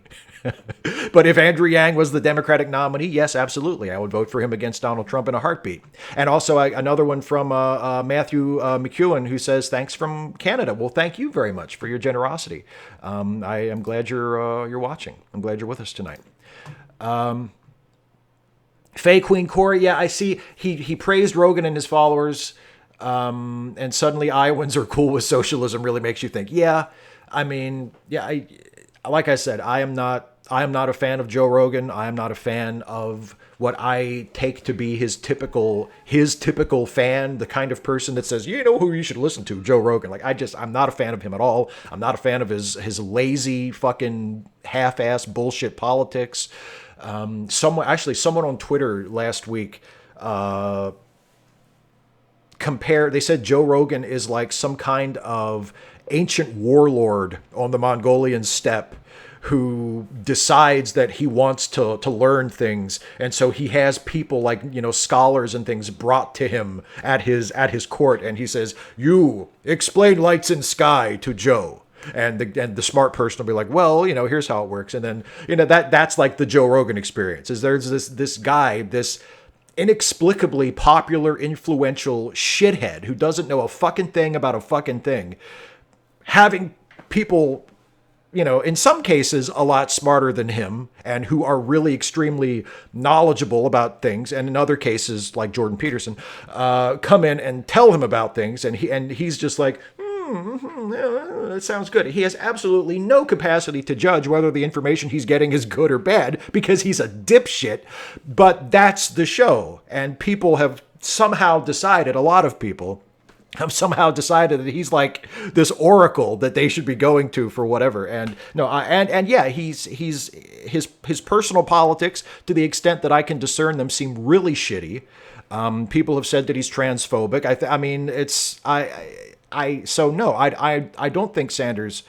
But if Andrew Yang was the Democratic nominee, yes, absolutely. I would vote for him against Donald Trump in a heartbeat. And also another one from Matthew McEwen, who says, thanks from Canada. Well, thank you very much for your generosity. I am glad you're watching. I'm glad you're with us tonight. Faye Queen Corey, yeah, I see he praised Rogan and his followers, and suddenly Iowans are cool with socialism. Really makes you think. Yeah, I mean, yeah, like I said, I am not a fan of Joe Rogan. I am not a fan of what I take to be his typical fan, the kind of person that says, you know who you should listen to, Joe Rogan. Like I'm not a fan of him at all. I'm not a fan of his lazy fucking half-ass bullshit politics. Someone on Twitter last week they said Joe Rogan is like some kind of ancient warlord on the Mongolian steppe who decides that he wants to learn things, and so he has people like scholars and things brought to him at his court, and he says, you explain lights in sky to Joe. And the smart person will be like, well, here's how it works. And then, that's like the Joe Rogan experience is there's this guy, this inexplicably popular, influential shithead who doesn't know a fucking thing about a fucking thing, having people, in some cases a lot smarter than him and who are really extremely knowledgeable about things. And in other cases, like Jordan Peterson, come in and tell him about things. And he's just like, that sounds good. He has absolutely no capacity to judge whether the information he's getting is good or bad because he's a dipshit. But that's the show. And people have somehow decided, a lot of people have somehow decided that he's like this oracle that they should be going to for whatever. And he's his personal politics, to the extent that I can discern them, seem really shitty. People have said that he's transphobic. I don't think Sanders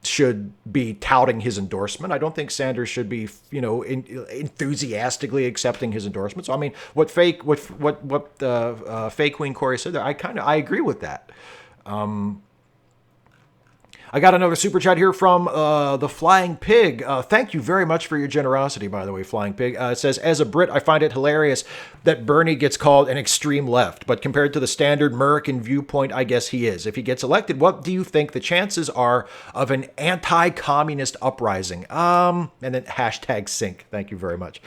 should be touting his endorsement. I don't think Sanders should be, enthusiastically accepting his endorsement. So I mean, what Faye Queen Corey said there, I agree with that. I got another super chat here from the Flying Pig. Thank you very much for your generosity, by the way, Flying Pig. It says, as a Brit, I find it hilarious that Bernie gets called an extreme left, but compared to the standard American viewpoint, I guess he is. If he gets elected, what do you think the chances are of an anti-communist uprising? And then #sync. Thank you very much.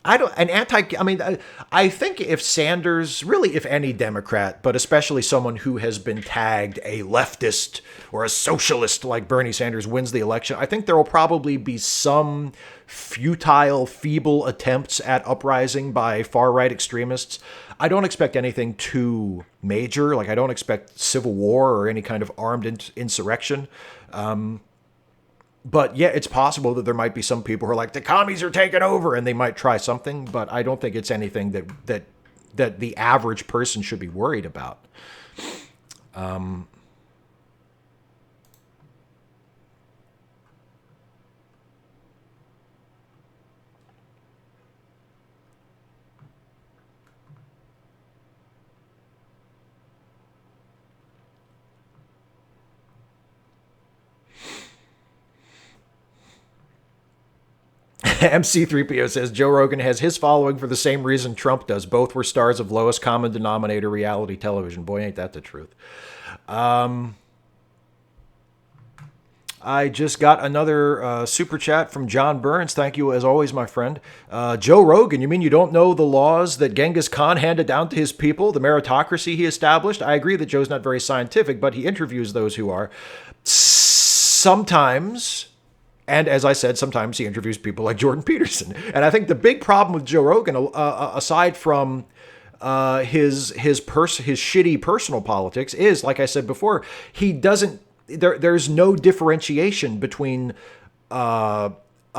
I think if Sanders, really if any Democrat, but especially someone who has been tagged a leftist or a socialist like Bernie Sanders wins the election, I think there will probably be some futile, feeble attempts at uprising by far-right extremists. I don't expect anything too major. Like, I don't expect civil war or any kind of armed insurrection. But yeah, it's possible that there might be some people who are like, the commies are taking over, and they might try something. But I don't think it's anything that the average person should be worried about. MC3PO says Joe Rogan has his following for the same reason Trump does. Both were stars of lowest common denominator reality television. Boy, ain't that the truth. I just got another super chat from John Burns. Thank you, as always, my friend. Joe Rogan, you mean you don't know the laws that Genghis Khan handed down to his people, the meritocracy he established? I agree that Joe's not very scientific, but he interviews those who are. Sometimes... And as I said, sometimes he interviews people like Jordan Peterson. And I think the big problem with Joe Rogan, aside from his shitty personal politics, is, like I said before, he doesn't. There's no differentiation between a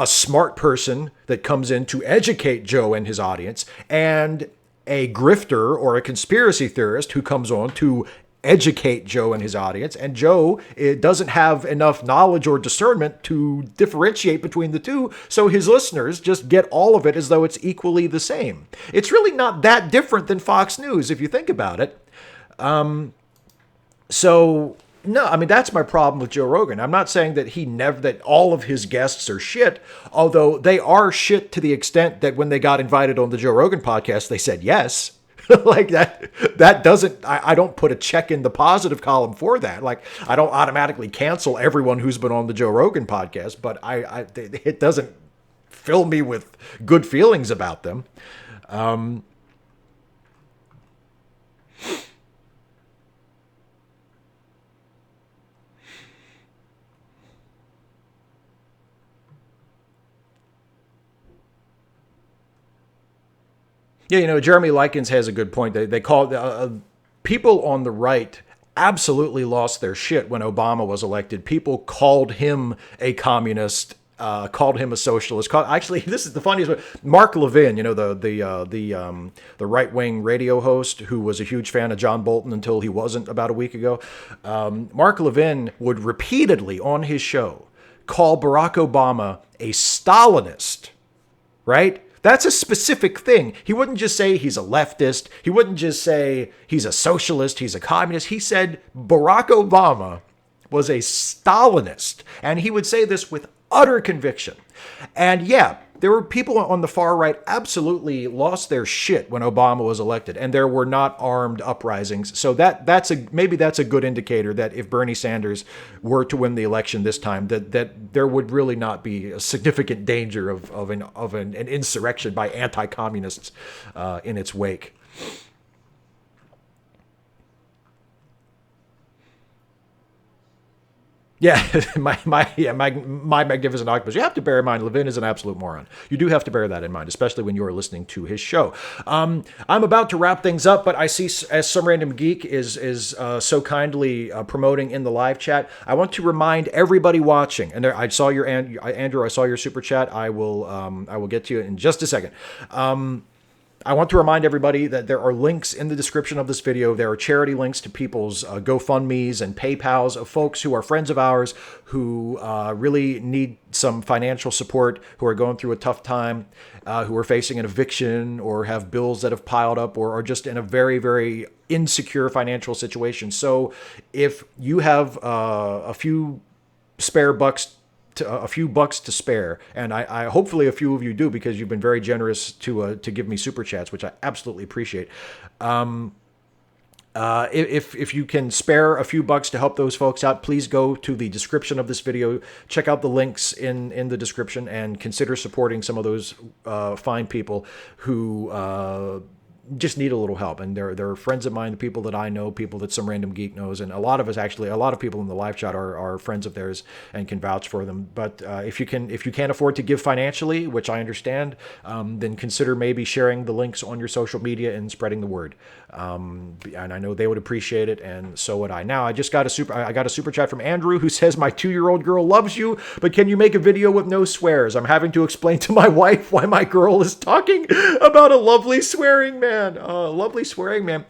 smart person that comes in to educate Joe and his audience and a grifter or a conspiracy theorist who comes on to educate Joe and his audience. And Joe, it doesn't have enough knowledge or discernment to differentiate between the two, so his listeners just get all of it as though it's equally the same. It's really not that different than Fox News if you think about it. So no, I mean, that's my problem with Joe Rogan. I'm not saying that that all of his guests are shit, although they are shit to the extent that when they got invited on the Joe Rogan podcast, they said yes. Like that doesn't, I don't put a check in the positive column for that. Like, I don't automatically cancel everyone who's been on the Joe Rogan podcast, but it doesn't fill me with good feelings about them. Yeah, Jeremy Likens has a good point. They call people on the right absolutely lost their shit when Obama was elected. People called him a communist, called him a socialist. Actually, this is the funniest one. Mark Levin, the right wing radio host who was a huge fan of John Bolton until he wasn't about a week ago. Mark Levin would repeatedly on his show call Barack Obama a Stalinist, right? That's a specific thing. He wouldn't just say he's a leftist. He wouldn't just say he's a socialist, he's a communist. He said Barack Obama was a Stalinist. And he would say this with utter conviction. And yeah, there were people on the far right absolutely lost their shit when Obama was elected, and there were not armed uprisings. So maybe that's a good indicator that if Bernie Sanders were to win the election this time, that there would really not be a significant danger of an insurrection by anti-communists in its wake. Yeah, my magnificent octopus. You have to bear in mind, Levin is an absolute moron. You do have to bear that in mind, especially when you are listening to his show. I'm about to wrap things up, but I see, as some random geek is so kindly promoting in the live chat, I want to remind everybody watching. And I saw your Andrew. I saw your super chat. I will get to you in just a second. I want to remind everybody that there are links in the description of this video. There are charity links to people's GoFundMes and PayPals of folks who are friends of ours who really need some financial support, who are going through a tough time, who are facing an eviction or have bills that have piled up or are just in a very, very insecure financial situation. So if you have a few bucks to spare, and I hopefully a few of you do, because you've been very generous to give me super chats, which I absolutely appreciate. If you can spare a few bucks to help those folks out, please go to the description of this video, check out the links in the description, and consider supporting some of those fine people who just need a little help. And they're friends of mine, the people that I know, people that some random geek knows, and a lot of people in the live chat are friends of theirs and can vouch for them. But if you can't afford to give financially, which I understand, then consider maybe sharing the links on your social media and spreading the word. And I know they would appreciate it, and so would I. Now, I got a super chat from Andrew, who says, "My 2-year-old girl loves you, but can you make a video with no swears? I'm having to explain to my wife why my girl is talking about a lovely swearing man." Lovely swearing man.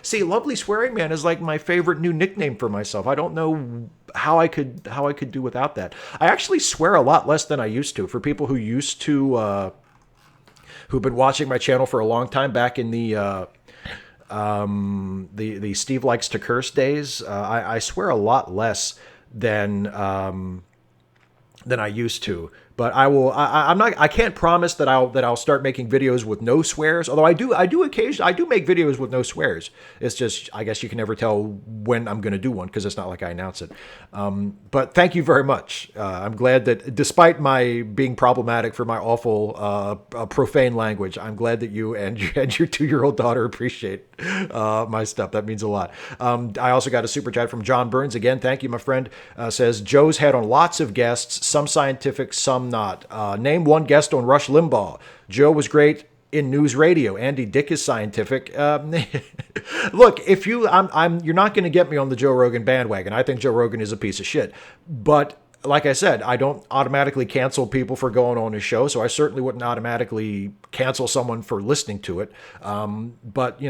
See, lovely swearing man is like my favorite new nickname for myself. I don't know how I could do without that. I actually swear a lot less than I used to. For people who've been watching my channel for a long time, back in the Steve Likes to Curse days, I swear a lot less than I used to. But I can't promise that I'll start making videos with no swears. Although I do make videos with no swears. It's just, I guess you can never tell when I'm going to do one, because it's not like I announce it. But thank you very much. I'm glad that, despite my being problematic for my awful profane language, I'm glad that you and your 2-year-old daughter appreciate my stuff. That means a lot. I also got a super chat from John Burns. Again, thank you, my friend. Says, Joe's had on lots of guests, some scientific, some not. Name one guest on Rush Limbaugh. Joe was great in news radio. Andy Dick is scientific. Look, you're not going to get me on the Joe Rogan bandwagon. I think Joe Rogan is a piece of shit. But like I said, I don't automatically cancel people for going on his show, so I certainly wouldn't automatically cancel someone for listening to it. But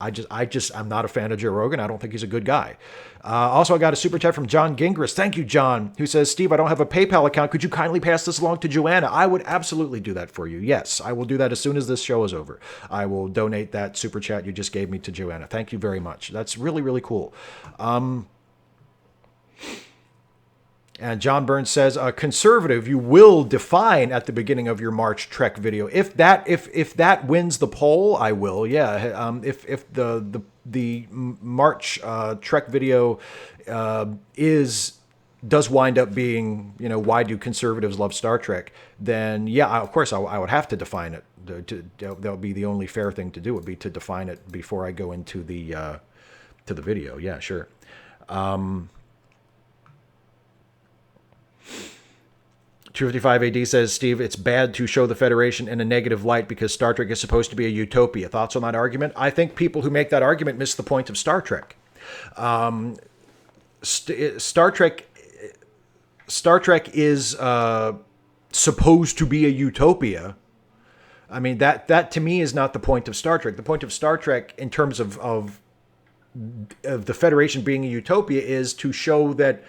I'm not a fan of Joe Rogan. I don't think he's a good guy. Also, I got a super chat from John Gingras. Thank you, John, who says, Steve, I don't have a PayPal account. Could you kindly pass this along to Joanna? I would absolutely do that for you. Yes, I will do that as soon as this show is over. I will donate that super chat you just gave me to Joanna. Thank you very much. That's really, really cool. And John Burns says, conservative, you will define at the beginning of your March Trek video. If that wins the poll, I will. Yeah. If the March Trek video does wind up being, why do conservatives love Star Trek? Then yeah, of course I would have to define it. That would be the only fair thing to do, would be to define it before I go into the video. Yeah, sure. 255 AD says, Steve, it's bad to show the Federation in a negative light because Star Trek is supposed to be a utopia. Thoughts on that argument? I think people who make that argument miss the point of Star Trek. Star Trek is supposed to be a utopia. I mean, that to me is not the point of Star Trek. The point of Star Trek, in terms of the Federation being a utopia, is to show that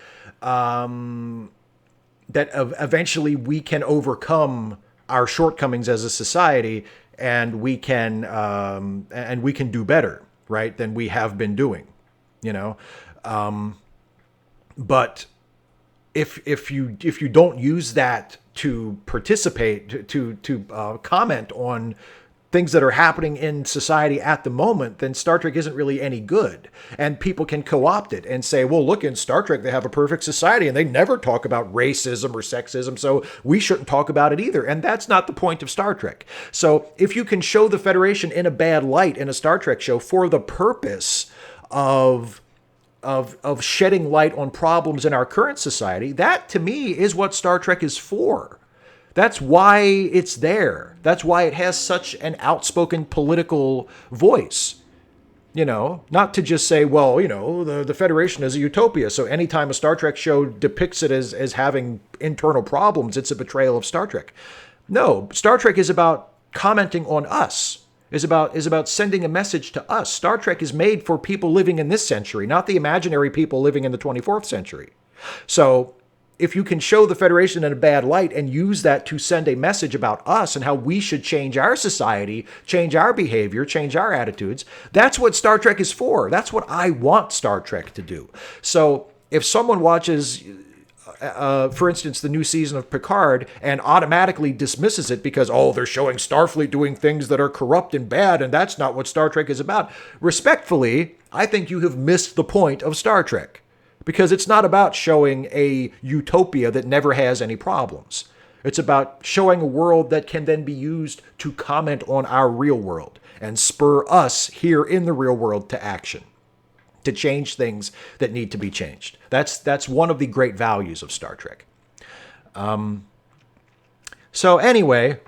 eventually we can overcome our shortcomings as a society, and we can do better, right, than we have been doing, But if you don't use that to participate, to comment on things that are happening in society at the moment, then Star Trek isn't really any good. And people can co-opt it and say, well, look, in Star Trek, they have a perfect society and they never talk about racism or sexism, so we shouldn't talk about it either. And that's not the point of Star Trek. So if you can show the Federation in a bad light in a Star Trek show for the purpose of shedding light on problems in our current society, that to me is what Star Trek is for. That's why it's there. That's why it has such an outspoken political voice. Not to just say, well, the Federation is a utopia, so anytime a Star Trek show depicts it as having internal problems, it's a betrayal of Star Trek. No, Star Trek is about commenting on us. Is about sending a message to us. Star Trek is made for people living in this century, not the imaginary people living in the 24th century. So if you can show the Federation in a bad light and use that to send a message about us and how we should change our society, change our behavior, change our attitudes, that's what Star Trek is for. That's what I want Star Trek to do. So if someone watches for instance, the new season of Picard and automatically dismisses it because, oh, they're showing Starfleet doing things that are corrupt and bad, and that's not what Star Trek is about. Respectfully, I think you have missed the point of Star Trek, because it's not about showing a utopia that never has any problems. It's about showing a world that can then be used to comment on our real world and spur us here in the real world to action, to change things that need to be changed. That's one of the great values of Star Trek. So anyway,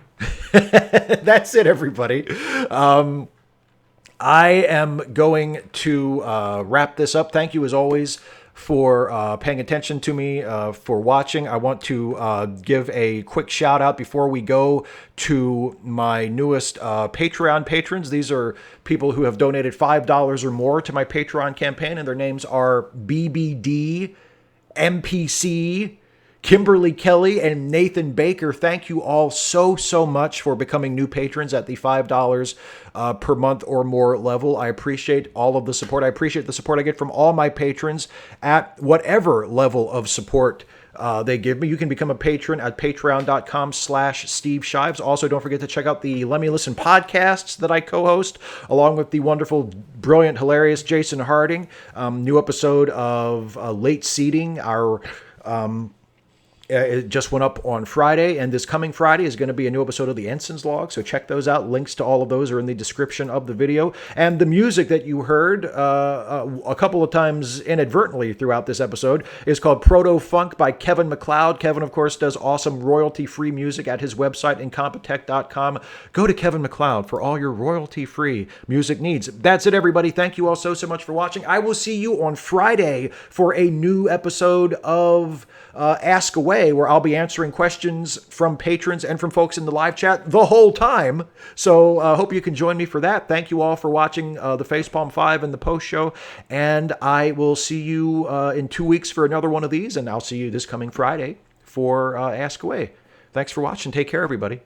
that's it, everybody. I am going to wrap this up. Thank you, as always, for paying attention to me, for watching. I want to give a quick shout out before we go to my newest Patreon patrons. These are people who have donated $5 or more to my Patreon campaign, and their names are BBD, MPC, Kimberly Kelly, and Nathan Baker. Thank you all so much for becoming new patrons at the $5 per month or more level. I appreciate all of the support. I appreciate the support I get from all my patrons at whatever level of support they give me. You can become a patron at patreon.com/Steve Shives. Also, don't forget to check out the Let Me Listen podcasts that I co-host, along with the wonderful, brilliant, hilarious Jason Harding. New episode of Late Seating, our... it just went up on Friday, and this coming Friday is going to be a new episode of the Ensign's Log, so check those out. Links to all of those are in the description of the video. And the music that you heard a couple of times inadvertently throughout this episode is called Proto Funk by Kevin MacLeod. Kevin, of course, does awesome royalty-free music at his website, incompetech.com. Go to Kevin MacLeod for all your royalty-free music needs. That's it, everybody. Thank you all so much for watching. I will see you on Friday for a new episode of Ask Away, where I'll be answering questions from patrons and from folks in the live chat the whole time. So I hope you can join me for that. Thank you all for watching the Facepalm 5 and the post show. And I will see you in 2 weeks for another one of these. And I'll see you this coming Friday for Ask Away. Thanks for watching. Take care, everybody.